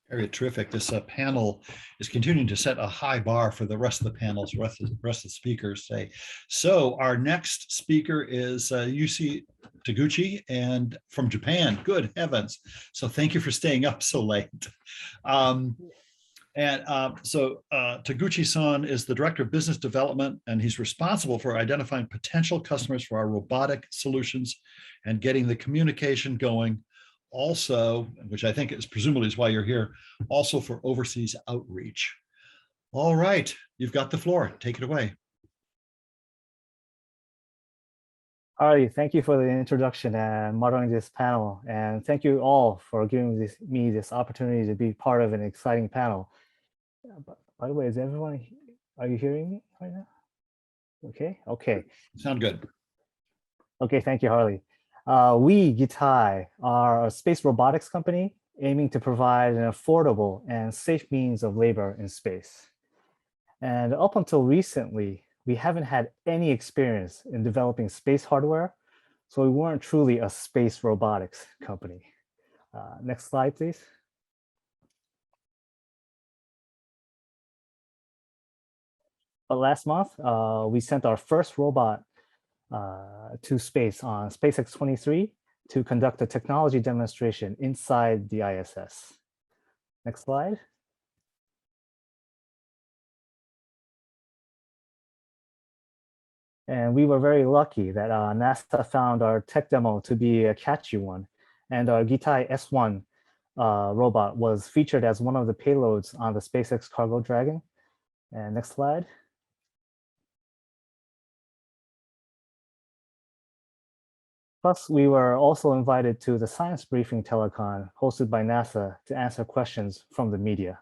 [SPEAKER 4] Very terrific. This panel is continuing to set a high bar for the rest of the panels, rest of the speakers say. So our next speaker is Yusi Taguchi, and from Japan. Good heavens. So thank you for staying up so late. Taguchi-san is the Director of Business Development, and he's responsible for identifying potential customers for our robotic solutions and getting the communication going. Also, which I think is presumably is why you're here, also for overseas outreach. All right, you've got the floor. Take it away.
[SPEAKER 9] All right, thank you for the introduction and moderating this panel. And thank you all for giving me this opportunity to be part of an exciting panel. By the way, is everyone, are you hearing me right now? Okay.
[SPEAKER 4] Sound good.
[SPEAKER 9] Okay, thank you, Harley. We, Gitai, are a space robotics company aiming to provide an affordable and safe means of labor in space. And up until recently, we haven't had any experience in developing space hardware, so we weren't truly a space robotics company. Next slide, please. Last month, we sent our first robot to space on SpaceX 23 to conduct a technology demonstration inside the ISS. Next slide. And we were very lucky that NASA found our tech demo to be a catchy one, and our Gitai S1 robot was featured as one of the payloads on the SpaceX Cargo Dragon. And next slide. Plus, we were also invited to the science briefing telecon hosted by NASA to answer questions from the media.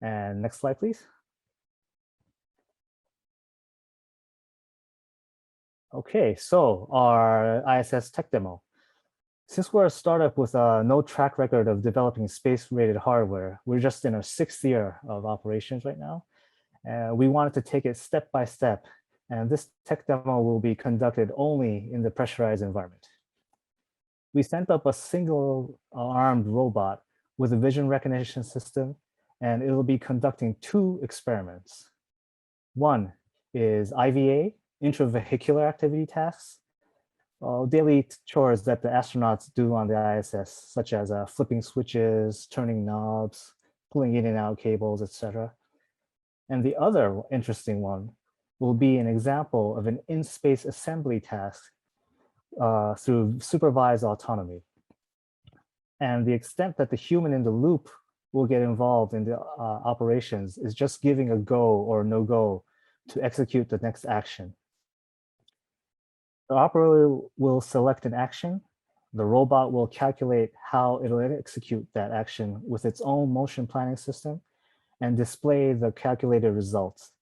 [SPEAKER 9] And next slide, please. Okay, so our ISS tech demo. Since we're a startup with no track record of developing space-rated hardware, we're just in our 6th year of operations right now. We wanted to take it step by step, and this tech demo will be conducted only in the pressurized environment. We sent up a single-armed robot with a vision recognition system, and it will be conducting 2 experiments. One is IVA, intravehicular activity tasks, daily chores that the astronauts do on the ISS, such as flipping switches, turning knobs, pulling in and out cables, etc. And the other interesting one will be an example of an in-space assembly task through supervised autonomy. And the extent that the human in the loop will get involved in the operations is just giving a go or no go to execute the next action. The operator will select an action. The robot will calculate how it'll execute that action with its own motion planning system and display the calculated results.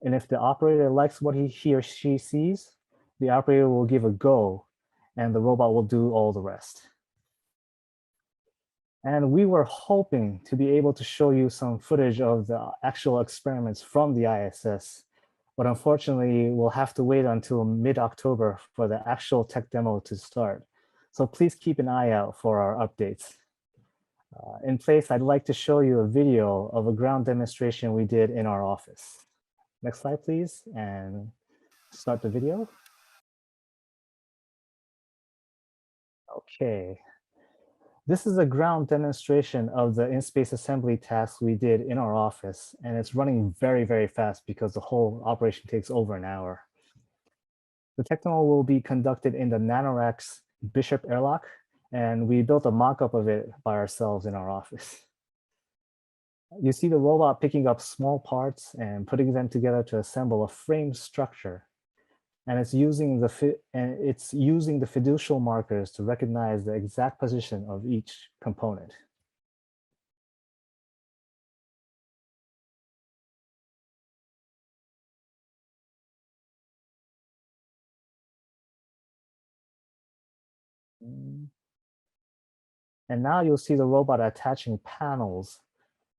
[SPEAKER 9] And if the operator likes what he or she sees, the operator will give a go and the robot will do all the rest. And we were hoping to be able to show you some footage of the actual experiments from the ISS but unfortunately, we'll have to wait until mid-October for the actual tech demo to start. So please keep an eye out for our updates. In place, I'd like to show you a video of a ground demonstration we did in our office. Next slide, please, and start the video. Okay. This is a ground demonstration of the in-space assembly tasks we did in our office, and it's running very, very fast because the whole operation takes over an hour. The tech demo will be conducted in the NanoRacks Bishop airlock, and we built a mock-up of it by ourselves in our office. You see the robot picking up small parts and putting them together to assemble a frame structure. And it's using the fiducial markers to recognize the exact position of each component. And now you'll see the robot attaching panels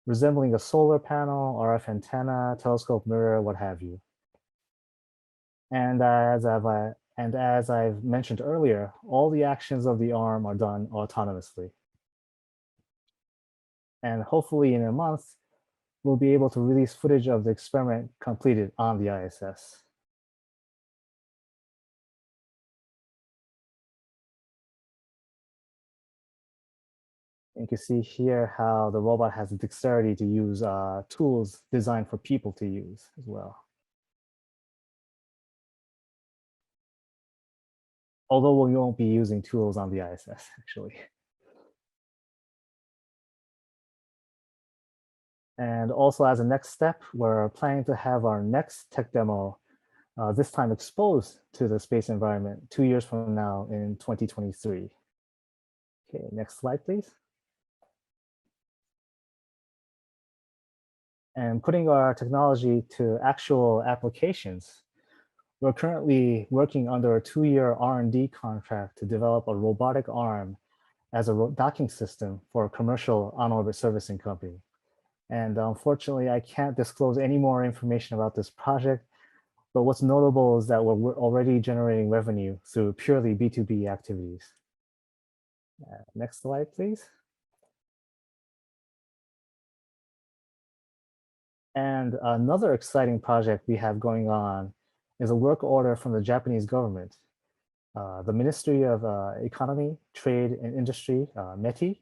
[SPEAKER 9] resembling a solar panel, RF antenna, telescope mirror, what have you. And as I've mentioned earlier, all the actions of the arm are done autonomously. And hopefully in a month, we'll be able to release footage of the experiment completed on the ISS. You can see here how the robot has the dexterity to use tools designed for people to use as well. Although we won't be using tools on the ISS, actually. And also as a next step, we're planning to have our next tech demo, this time exposed to the space environment 2 years from now in 2023. Okay, next slide, please. And putting our technology to actual applications, we're currently working under a 2-year R&D contract to develop a robotic arm as a docking system for a commercial on-orbit servicing company. And unfortunately, I can't disclose any more information about this project, but what's notable is that we're already generating revenue through purely B2B activities. Next slide, please. And another exciting project we have going on is a work order from the Japanese government. The Ministry of Economy, Trade and Industry, METI,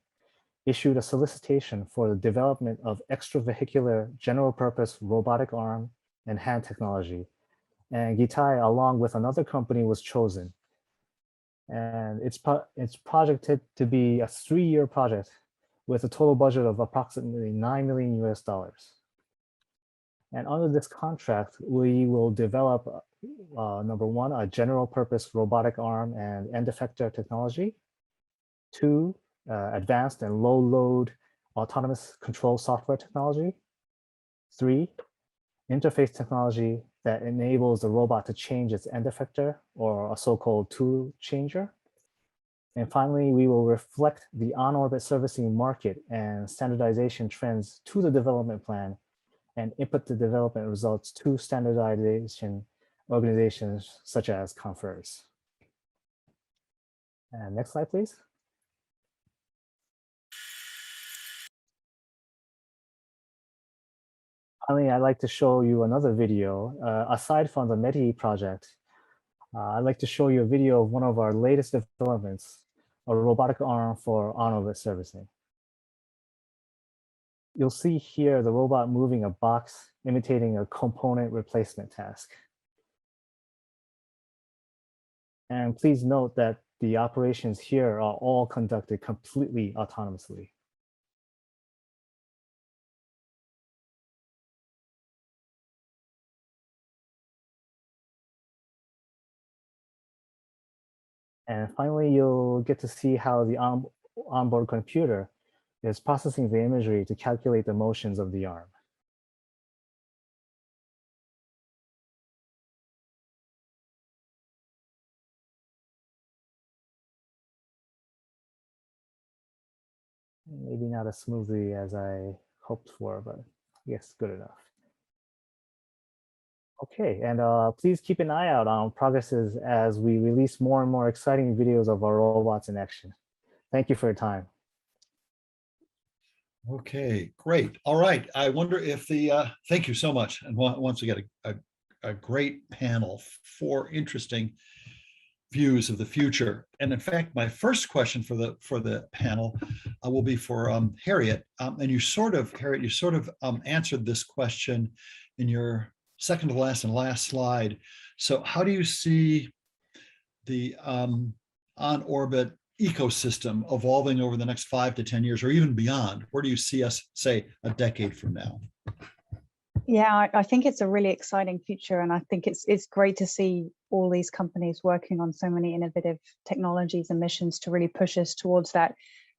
[SPEAKER 9] issued a solicitation for the development of extravehicular general purpose robotic arm and hand technology. And Gitai, along with another company, was chosen. And it's projected to be a 3-year project with a total budget of approximately $9 million US. And under this contract, we will develop, number one, a general purpose robotic arm and end effector technology. 2, advanced and low load autonomous control software technology. 3, interface technology that enables the robot to change its end effector, or a so-called tool changer. And finally, we will reflect the on-orbit servicing market and standardization trends to the development plan and input the development results to standardization organizations such as CONFERS. And next slide, please. Finally, I'd like to show you another video. Aside from the METI project, I'd like to show you a video of one of our latest developments, a robotic arm for on-orbit servicing. You'll see here the robot moving a box, imitating a component replacement task. And please note that the operations here are all conducted completely autonomously. And finally, you'll get to see how the onboard computer is processing the imagery to calculate the motions of the arm. Maybe not as smoothly as I hoped for, but I guess good enough. Okay, and please keep an eye out on progresses as we release more and more exciting videos of our robots in action. Thank you for your time.
[SPEAKER 4] Okay, great. All right. I wonder if thank you so much. And once we get a great panel, 4 interesting views of the future. And in fact, my first question for the panel will be for Harriet. And Harriet, you sort of answered this question in your second to last and last slide. So how do you see the on-orbit ecosystem evolving over the next 5 to 10 years or even beyond? Where do you see us, say, a decade from now?
[SPEAKER 8] Yeah, I think it's a really exciting future, and I think it's great to see all these companies working on so many innovative technologies and missions to really push us towards that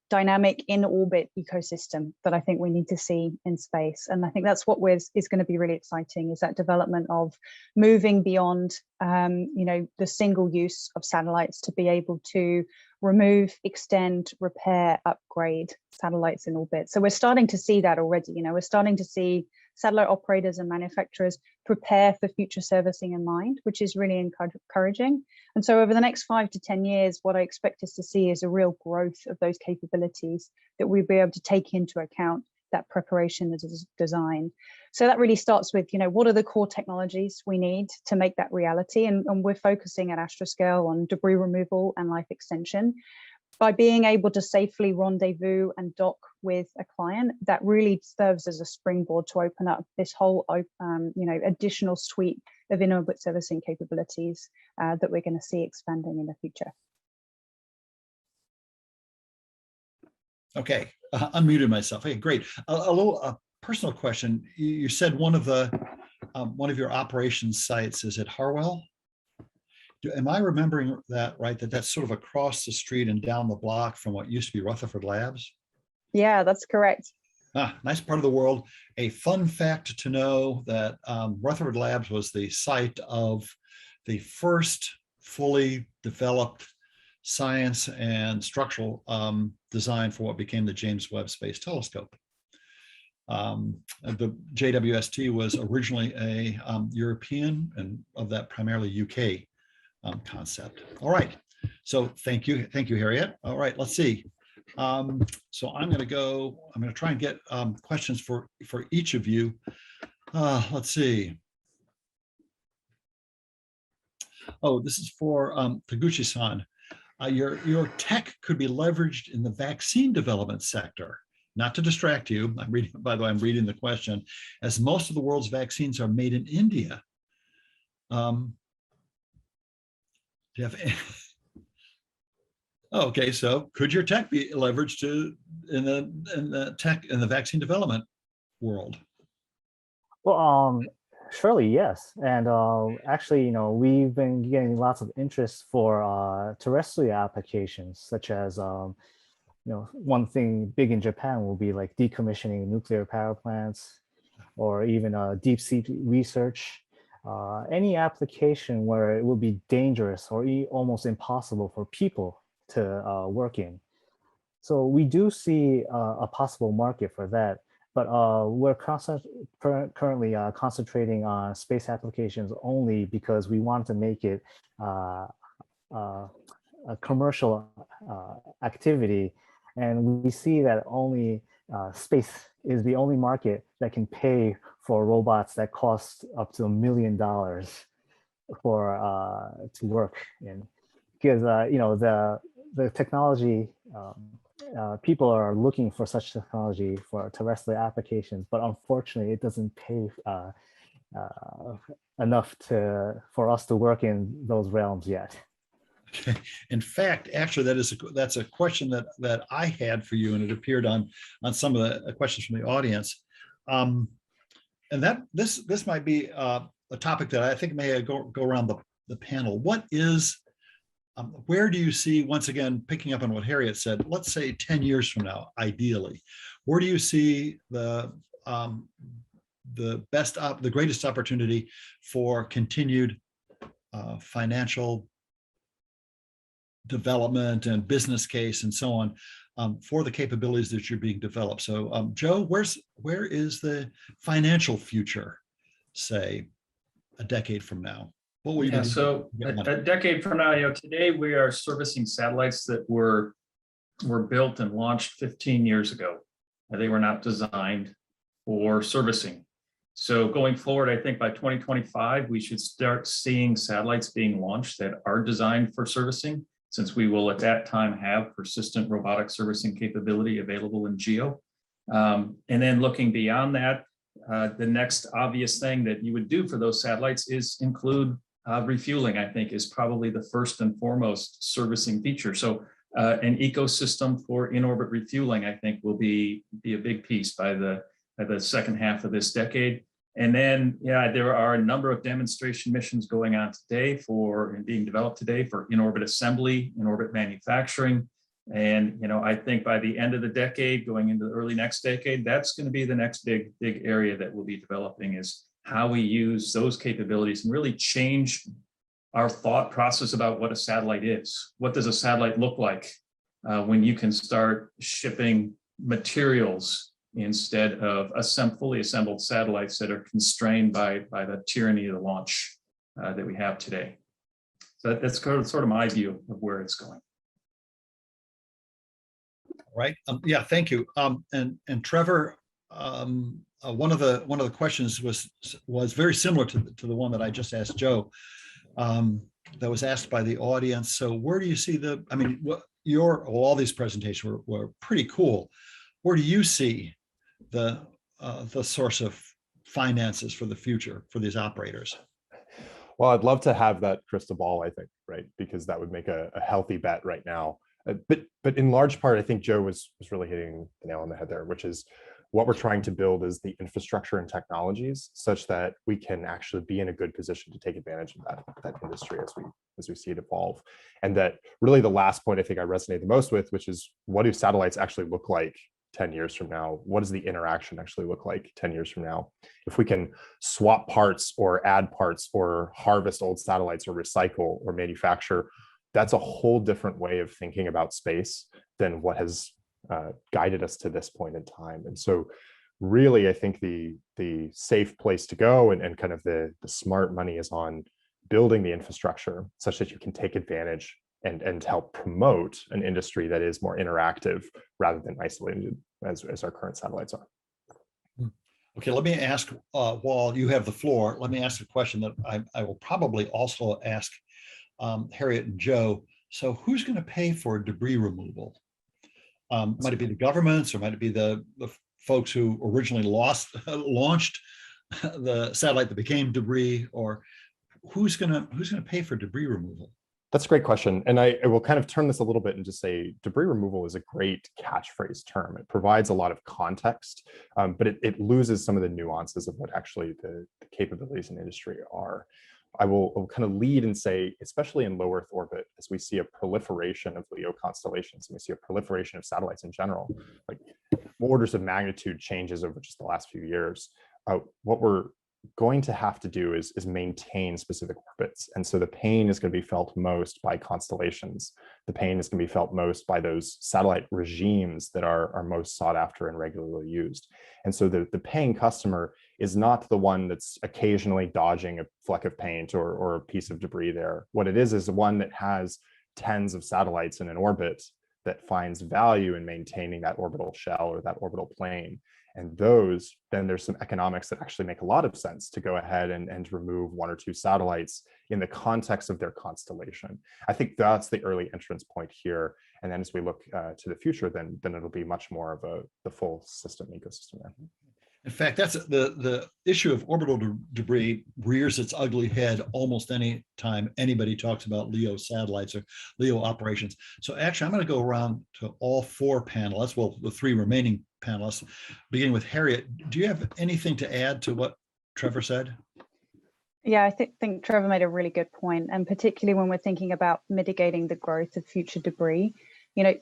[SPEAKER 8] dynamic in-orbit ecosystem that I think we need to see in space. And I think that's what is going to be really exciting, is that development of moving beyond, the single use of satellites to be able to remove, extend, repair, upgrade satellites in orbit. So we're starting to see that already. We're starting to see satellite operators and manufacturers prepare for future servicing in mind, which is really encouraging. And so over the next 5 to 10 years, what I expect us to see is a real growth of those capabilities that we'll be able to take into account that preparation as design. So that really starts with, what are the core technologies we need to make that reality? And we're focusing at Astroscale on debris removal and life extension. By being able to safely rendezvous and dock with a client, that really serves as a springboard to open up this whole, additional suite of in-orbit servicing capabilities that we're going to see expanding in the future.
[SPEAKER 4] Okay, unmuted myself. Okay, great. A little personal question. You said one of your operations sites is at Harwell. Am I remembering that right? That's sort of across the street and down the block from what used to be Rutherford Labs?
[SPEAKER 8] Yeah, that's correct.
[SPEAKER 4] Nice part of the world. A fun fact to know that Rutherford Labs was the site of the first fully developed science and structural design for what became the James Webb Space Telescope. The JWST was originally a European, and of that primarily UK concept. All right, so thank you, Harriet. All right, let's see. So I'm going to try and get questions for each of you. Let's see. Oh, this is for Taguchi-san. Your tech could be leveraged in the vaccine development sector. Not to distract you, I'm reading the question, as most of the world's vaccines are made in India. Do you have okay, so could your tech be leveraged in the vaccine development world?
[SPEAKER 9] Well, surely yes. And actually, we've been getting lots of interest for terrestrial applications, such as one thing big in Japan will be like decommissioning nuclear power plants, or even deep sea research. Any application where it will be dangerous or almost impossible for people to work in. So we do see a possible market for that, but we're currently concentrating on space applications only because we want to make it a commercial activity. And we see that only space is the only market that can pay for robots that cost up to $1 million for to work in, because the technology, people are looking for such technology for terrestrial applications, but unfortunately it doesn't pay enough for us to work in those realms yet.
[SPEAKER 4] Okay. In fact, actually, that's a question that I had for you, and it appeared on some of the questions from the audience. And that this might be a topic that I think may go around the panel. What is, where do you see, once again, picking up on what Harriet said, let's say 10 years from now, ideally, where do you see the greatest opportunity for continued financial development and business case and so on for the capabilities that you're being developed? So Joe, where is the financial future, say, a decade from now? What will you
[SPEAKER 5] Yeah,
[SPEAKER 4] be
[SPEAKER 5] so
[SPEAKER 4] doing?
[SPEAKER 5] a decade from now, today we are servicing satellites that were built and launched 15 years ago. They were not designed for servicing. So going forward, I think by 2025, we should start seeing satellites being launched that are designed for servicing, since we will at that time have persistent robotic servicing capability available in GEO. And then looking beyond that, the next obvious thing that you would do for those satellites is include refueling, I think, is probably the first and foremost servicing feature. So an ecosystem for in-orbit refueling, I think, will be a big piece by the second half of this decade. And then, there are a number of demonstration missions going on today and being developed today for in-orbit assembly, in-orbit manufacturing. And, I think by the end of the decade, going into the early next decade, that's going to be the next big area that we'll be developing, is how we use those capabilities and really change our thought process about what a satellite is. What does a satellite look like when you can start shipping materials instead of fully assembled satellites that are constrained by the tyranny of the launch that we have today? So that's sort of my view of where it's going.
[SPEAKER 4] Right. Yeah. Thank you. And Trevor, one of the questions was very similar to the one that I just asked Joe. That was asked by the audience. So where do you see all these presentations were pretty cool. Where do you see the source of finances for the future for these operators?
[SPEAKER 7] Well, I'd love to have that crystal ball, I think, right? Because that would make a healthy bet right now. But in large part, I think Joe was really hitting the nail on the head there, which is what we're trying to build is the infrastructure and technologies such that we can actually be in a good position to take advantage of that industry as we see it evolve. And that really the last point I think I resonate the most with, which is what do satellites actually look like 10 years from now? What does the interaction actually look like 10 years from now? If we can swap parts or add parts or harvest old satellites or recycle or manufacture, that's a whole different way of thinking about space than what has guided us to this point in time. And so really, I think the safe place to go and kind of the smart money is on building the infrastructure such that you can take advantage and help promote an industry that is more interactive rather than isolated as our current satellites are.
[SPEAKER 4] Okay, let me ask, while you have the floor, let me ask a question that I will probably also ask Harriet and Joe. So who's going to pay for debris removal? Might it be the governments, or might it be the folks who originally launched the satellite that became debris, or who's going to pay for debris removal?
[SPEAKER 7] That's a great question. And I will kind of turn this a little bit and just say debris removal is a great catchphrase term. It provides a lot of context, but it loses some of the nuances of what actually the capabilities in industry are. I will kind of lead and say, especially in low Earth orbit, as we see a proliferation of LEO constellations, and we see a proliferation of satellites in general, like orders of magnitude changes over just the last few years. What we're going to have to do is maintain specific orbits. And so the pain is going to be felt most by constellations. The pain is going to be felt most by those satellite regimes that are most sought after and regularly used. And so the paying customer is not the one that's occasionally dodging a fleck of paint or a piece of debris there. What it is one that has tens of satellites in an orbit that finds value in maintaining that orbital shell or that orbital plane. And then there's some economics that actually make a lot of sense to go ahead and remove one or two satellites in the context of their constellation. I think that's the early entrance point here. And then as we look to the future, then it'll be much more of the full system ecosystem there.
[SPEAKER 4] In fact, that's the issue of orbital debris rears its ugly head almost any time anybody talks about LEO satellites or LEO operations. So actually, I'm going to go around to all four panelists, well, the three remaining panelists, beginning with Harriet. Do you have anything to add to what Trevor said?
[SPEAKER 8] Yeah, I think Trevor made a really good point, and particularly when we're thinking about mitigating the growth of future debris.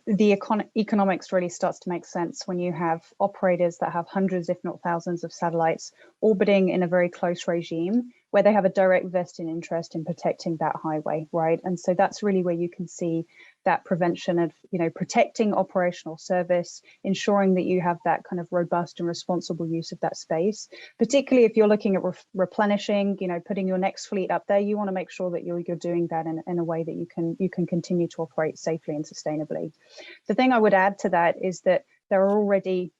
[SPEAKER 8] The economics really starts to make sense when you have operators that have hundreds, if not thousands, of satellites orbiting in a very close regime where they have a direct vested interest in protecting that highway, right? And so that's really where you can see that prevention of, protecting operational service, ensuring that you have that kind of robust and responsible use of that space. Particularly if you're looking at replenishing, putting your next fleet up there, you want to make sure that you're doing that in a way that you can continue to operate safely and sustainably. The thing I would add to that is that there are already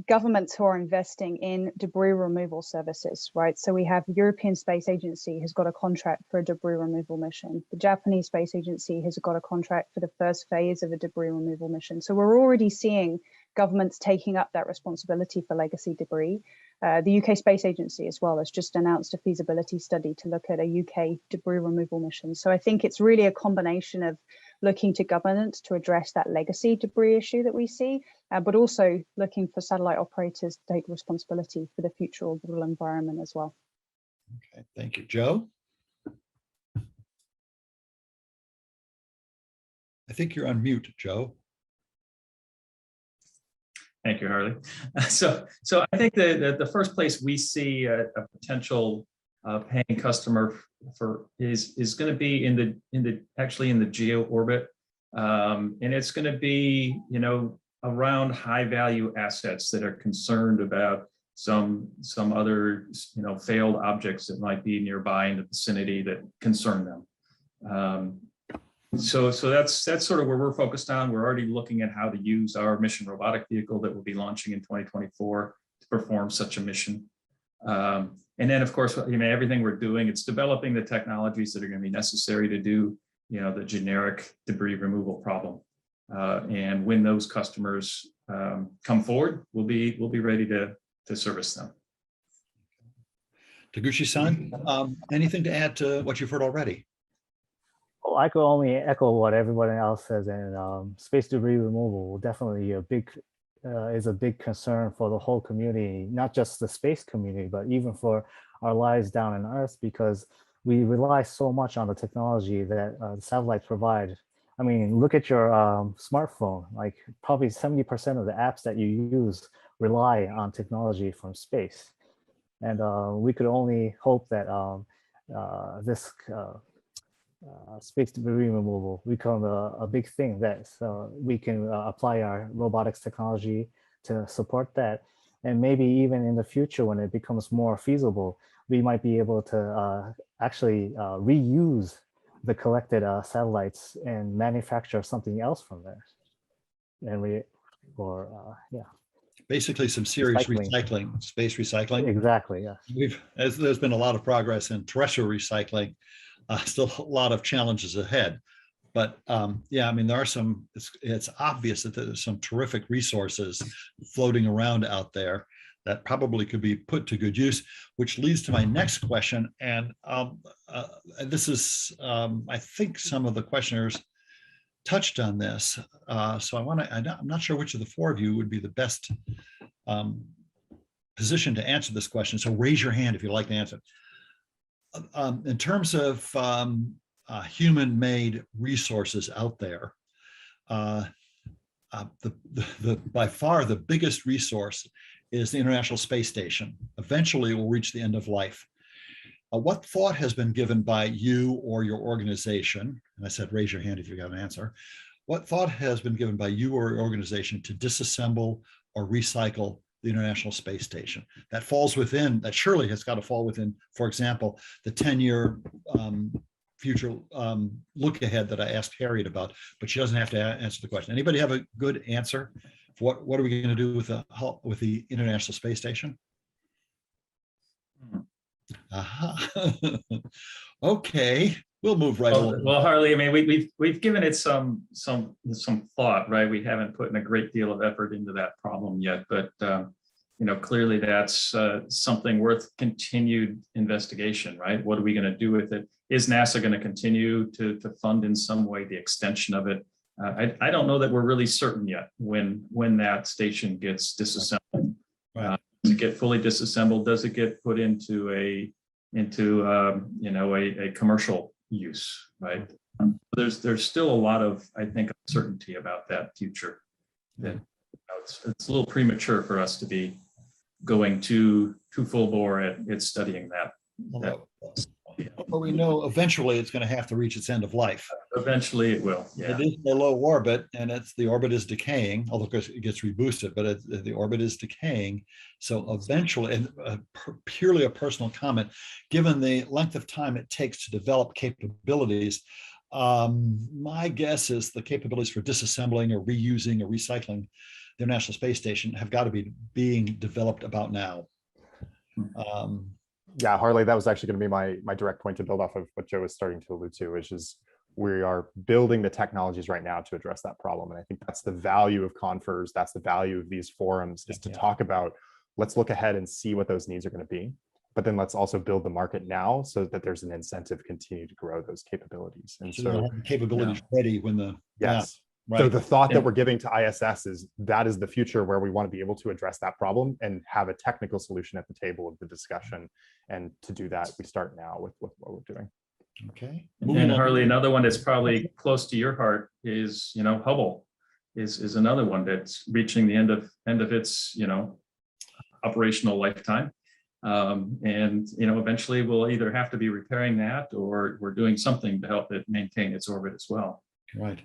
[SPEAKER 8] governments who are investing in debris removal services, right? So we have the European Space Agency has got a contract for a debris removal mission. The Japanese Space Agency has got a contract for the first phase of a debris removal mission. So we're already seeing governments taking up that responsibility for legacy debris. The UK Space Agency as well has just announced a feasibility study to look at a UK debris removal mission. So I think it's really a combination of looking to governments to address that legacy debris issue that we see, but also looking for satellite operators to take responsibility for the future orbital environment as well.
[SPEAKER 4] Okay, thank you. Joe? I think you're on mute, Joe.
[SPEAKER 5] Thank you, Harley. So I think the first place we see a potential paying customer for is going to be actually in the geo orbit, and it's going to be around high value assets that are concerned about some other failed objects that might be nearby in the vicinity that concern them. So that's sort of where we're focused on. We're already looking at how to use our mission robotic vehicle that will be launching in 2024 to perform such a mission. And then, of course, everything we're doing, it's developing the technologies that are going to be necessary to do, the generic debris removal problem. And when those customers come forward, we'll be ready to service them.
[SPEAKER 4] Taguchi-san, anything to add to what you've heard already?
[SPEAKER 9] Oh, I could only echo what everyone else says, and space debris removal will definitely is a big concern for the whole community, not just the space community, but even for our lives down on Earth, because we rely so much on the technology that satellites provide. I mean, look at your smartphone, like probably 70% of the apps that you use rely on technology from space. And we could only hope that this space debris removal become a big thing, that we can apply our robotics technology to support that. And maybe even in the future, when it becomes more feasible, we might be able to actually reuse the collected satellites and manufacture something else from there. And
[SPEAKER 4] basically some serious recycling, space recycling.
[SPEAKER 9] Exactly, yeah.
[SPEAKER 4] There's been a lot of progress in terrestrial recycling. Still a lot of challenges ahead, but yeah, I mean, there are some, it's obvious that there's some terrific resources floating around out there that probably could be put to good use, which leads to my next question. And this is, I think some of the questioners touched on this. So I'm not sure which of the four of you would be the best position to answer this question. So raise your hand if you'd like to answer. In terms of human-made resources out there, by far the biggest resource is the International Space Station. Eventually, it will reach the end of life. What thought has been given by you or your organization, and I said raise your hand if you got an answer, what thought has been given by you or your organization to disassemble or recycle the International Space Station? That surely has got to fall within, for example, the 10-year future look ahead that I asked Harriet about, but she doesn't have to answer the question. Anybody have a good answer? What are we going to do with the International Space Station? Okay, we'll move right along.
[SPEAKER 5] Well, Harley, I mean, we've given it some thought, right? We haven't put in a great deal of effort into that problem yet, but clearly that's something worth continued investigation, right? What are we going to do with it? Is NASA going to continue to fund in some way the extension of it? I don't know that we're really certain yet when that station gets disassembled.
[SPEAKER 4] Right.
[SPEAKER 5] Does it get fully disassembled? Does it get put into a commercial use, right? There's still a lot of, I think, uncertainty about that future. That it's a little premature for us to be going too full bore at studying that.
[SPEAKER 4] But we know eventually it's going to have to reach its end of life.
[SPEAKER 5] Eventually it will, yeah.
[SPEAKER 4] It is a low orbit, and the orbit is decaying, although of course it gets reboosted, but the orbit is decaying. So eventually, and purely a personal comment, given the length of time it takes to develop capabilities, my guess is the capabilities for disassembling or reusing or recycling the International Space Station have got to be being developed about now.
[SPEAKER 7] Yeah, Harley, that was actually going to be my direct point to build off of what Joe was starting to allude to, which is we are building the technologies right now to address that problem. And I think that's the value of Confers. That's the value of these forums, is to talk about, let's look ahead and see what those needs are going to be. But then let's also build the market now so that there's an incentive to continue to grow those capabilities. And
[SPEAKER 4] so have the capabilities ready when the
[SPEAKER 7] yes.
[SPEAKER 4] Right.
[SPEAKER 7] So the thought that we're giving to ISS is that is the future where we want to be able to address that problem and have a technical solution at the table of the discussion. And to do that, we start now with what we're doing.
[SPEAKER 4] Okay.
[SPEAKER 5] And Harley, another one that's probably close to your heart is, Hubble is another one that's reaching the end of its, operational lifetime. And, eventually we'll either have to be repairing that or we're doing something to help it maintain its orbit as well.
[SPEAKER 4] Right.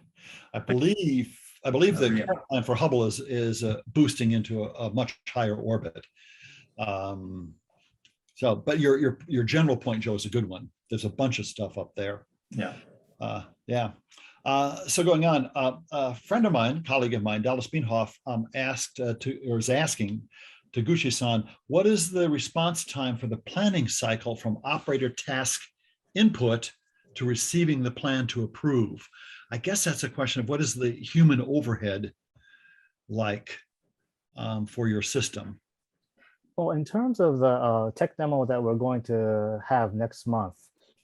[SPEAKER 4] I believe the current plan for Hubble is boosting into a much higher orbit. But your general point, Joe, is a good one. There's a bunch of stuff up there.
[SPEAKER 5] Yeah.
[SPEAKER 4] So going on, a friend of mine, colleague of mine, Dallas Beanhoff, is asking Taguchi-san, what is the response time for the planning cycle from operator task input to receiving the plan to approve? I guess that's a question of what is the human overhead like for your system?
[SPEAKER 9] Well, in terms of the tech demo that we're going to have next month,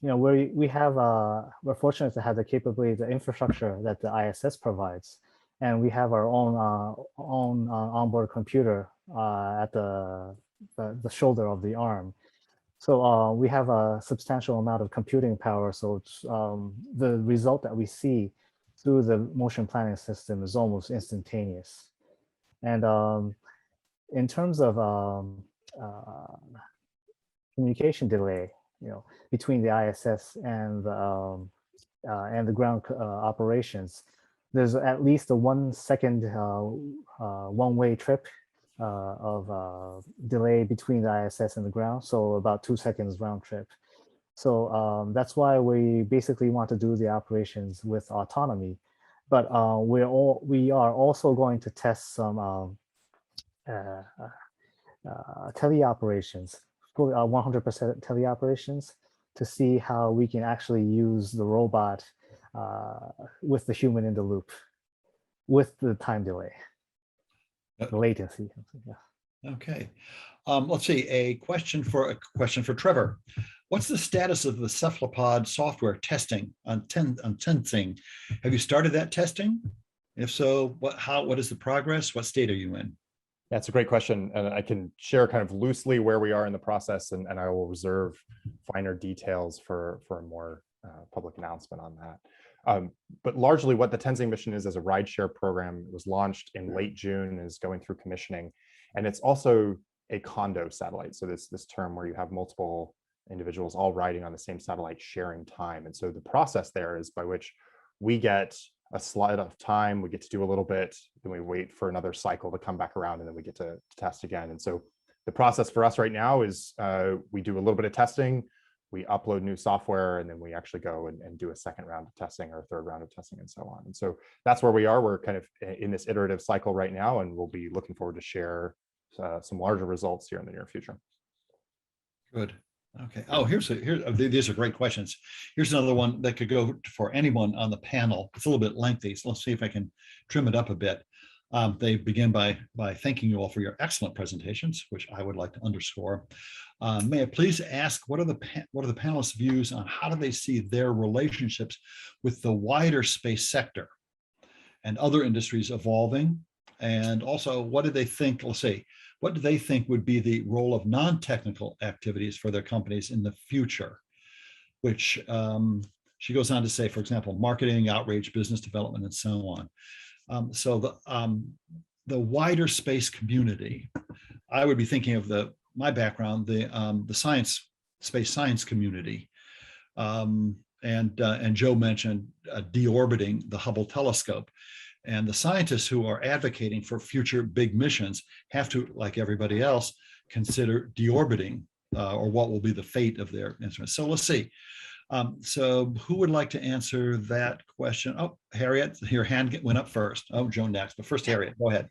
[SPEAKER 9] we're fortunate to have the capability, the infrastructure that the ISS provides, and we have our own onboard computer at the shoulder of the arm. So we have a substantial amount of computing power. So it's, the result that we see through the motion planning system is almost instantaneous. And in terms of communication delay, between the ISS and the ground operations, there's at least a 1 second one-way trip of delay between the ISS and the ground, so about 2 seconds round trip. So that's why we basically want to do the operations with autonomy. But we are also going to test some teleoperations, 100% teleoperations, to see how we can actually use the robot with the human in the loop, with the time delay, the latency. Yeah.
[SPEAKER 4] Okay. Let's see. A question for Trevor. What's the status of the cephalopod software testing on Tensing? Have you started that testing? If so, what is the progress? What state are you in?
[SPEAKER 7] That's a great question, and I can share kind of loosely where we are in the process, and I will reserve finer details for a more public announcement on that. But largely what the Tensing mission is as a rideshare program, it was launched in late June, is going through commissioning, and it's also a condo satellite. So this term where you have multiple individuals all riding on the same satellite sharing time. And so the process there is by which we get a slot of time, we get to do a little bit, then we wait for another cycle to come back around, and then we get to test again. And so the process for us right now is we do a little bit of testing, we upload new software, and then we actually go and do a second round of testing or a third round of testing and so on. And so that's where we are. We're kind of in this iterative cycle right now, and we'll be looking forward to share some larger results here in the near future.
[SPEAKER 4] Good. Okay. Oh, these are great questions. Here's another one that could go for anyone on the panel. It's a little bit lengthy, so let's see if I can trim it up a bit. They begin by thanking you all for your excellent presentations, which I would like to underscore. May I please ask, what are the panelists' views on how do they see their relationships with the wider space sector and other industries evolving? And also, what do they think, what do they think would be the role of non-technical activities for their companies in the future? Which she goes on to say, for example, marketing, outreach, business development, and so on. So the wider space community, I would be thinking of my background, the space science community. And Joe mentioned deorbiting the Hubble telescope. And the scientists who are advocating for future big missions have to, like everybody else, consider deorbiting or what will be the fate of their instruments. So let's see. So who would like to answer that question? Oh, Harriet, your hand went up first. Oh, Joe next, but first Harriet, go ahead.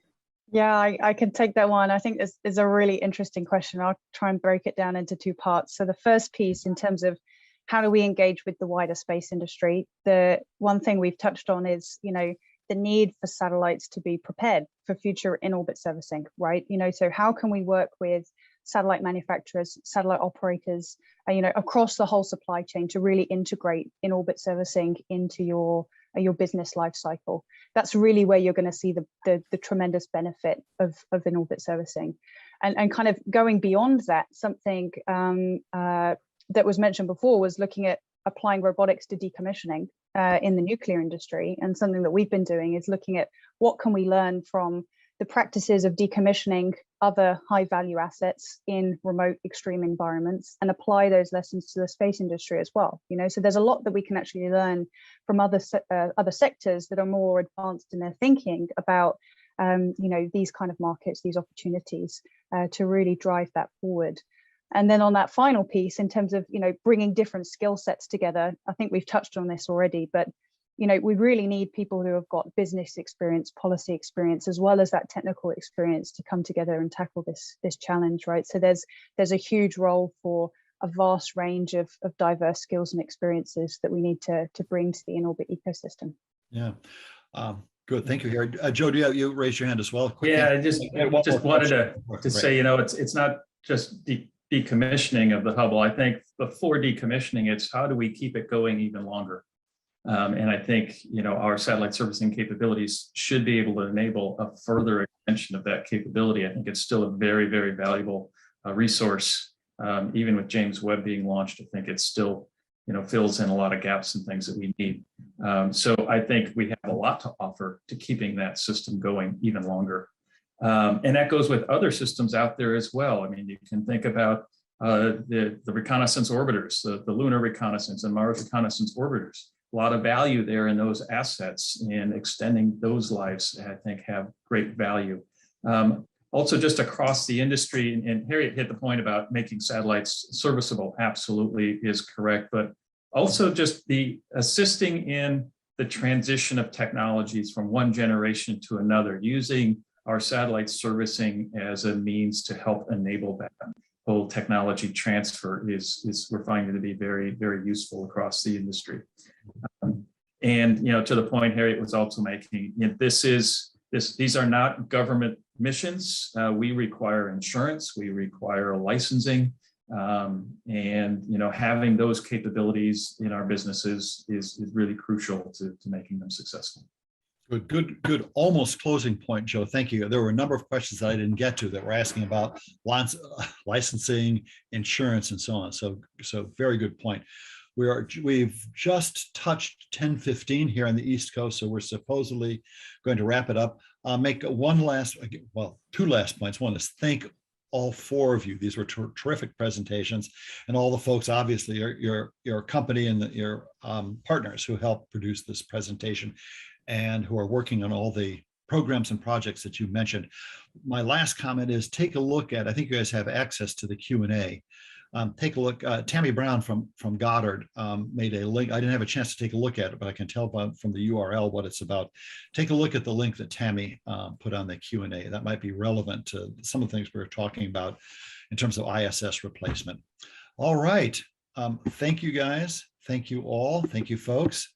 [SPEAKER 8] Yeah, I can take that one. I think this is a really interesting question. I'll try and break it down into two parts. So the first piece, in terms of how do we engage with the wider space industry, the one thing we've touched on is, the need for satellites to be prepared for future in-orbit servicing, right? So how can we work with satellite manufacturers, satellite operators, across the whole supply chain to really integrate in-orbit servicing into your business life cycle? That's really where you're going to see the tremendous benefit of in-orbit servicing. And kind of going beyond that, something that was mentioned before was looking at applying robotics to decommissioning in the nuclear industry. And something that we've been doing is looking at what can we learn from the practices of decommissioning other high value assets in remote extreme environments and apply those lessons to the space industry as well. So there's a lot that we can actually learn from other sectors that are more advanced in their thinking about these kind of markets, these opportunities to really drive that forward. And then on that final piece, in terms of bringing different skill sets together, I think we've touched on this already, but we really need people who have got business experience, policy experience, as well as that technical experience to come together and tackle this challenge, right? So there's a huge role for a vast range of diverse skills and experiences that we need to bring to the in-orbit ecosystem.
[SPEAKER 4] Yeah. Good. Thank you, Harry. Joe, you raised your hand as well? Quick
[SPEAKER 5] yeah, I just wanted to say, it's not just decommissioning of the Hubble. I think before decommissioning, it's how do we keep it going even longer? And I think, our satellite servicing capabilities should be able to enable a further extension of that capability. I think it's still a very, very valuable resource. Even with James Webb being launched, I think it still, fills in a lot of gaps and things that we need. So I think we have a lot to offer to keeping that system going even longer. And that goes with other systems out there as well. I mean, you can think about the reconnaissance orbiters, the lunar reconnaissance and Mars reconnaissance orbiters. A lot of value there in those assets, and extending those lives, I think, have great value. Also, just across the industry, and Harriet hit the point about making satellites serviceable, absolutely is correct, but also just the assisting in the transition of technologies from one generation to another, using our satellite servicing as a means to help enable that whole technology transfer is we're finding to be very, very useful across the industry. And to the point Harriet was also making, these are not government missions. We require insurance, we require licensing, and having those capabilities in our businesses is really crucial to making them successful.
[SPEAKER 4] Good. Almost closing point, Joe. Thank you. There were a number of questions that I didn't get to that were asking about licensing, insurance, and so on. So very good point. We've just touched 10:15 here on the East Coast, so we're supposedly going to wrap it up. Make two last points. One is thank all four of you. These were terrific presentations, and all the folks, obviously, your company and your partners who helped produce this presentation, and who are working on all the programs and projects that you mentioned. My last comment is take a look at, I think you guys have access to the Q&A. Take a look, Tammy Brown from Goddard made a link. I didn't have a chance to take a look at it, but I can tell from the URL what it's about. Take a look at the link that Tammy put on the Q&A. That might be relevant to some of the things we were talking about in terms of ISS replacement. All right. Thank you guys. Thank you all. Thank you, folks.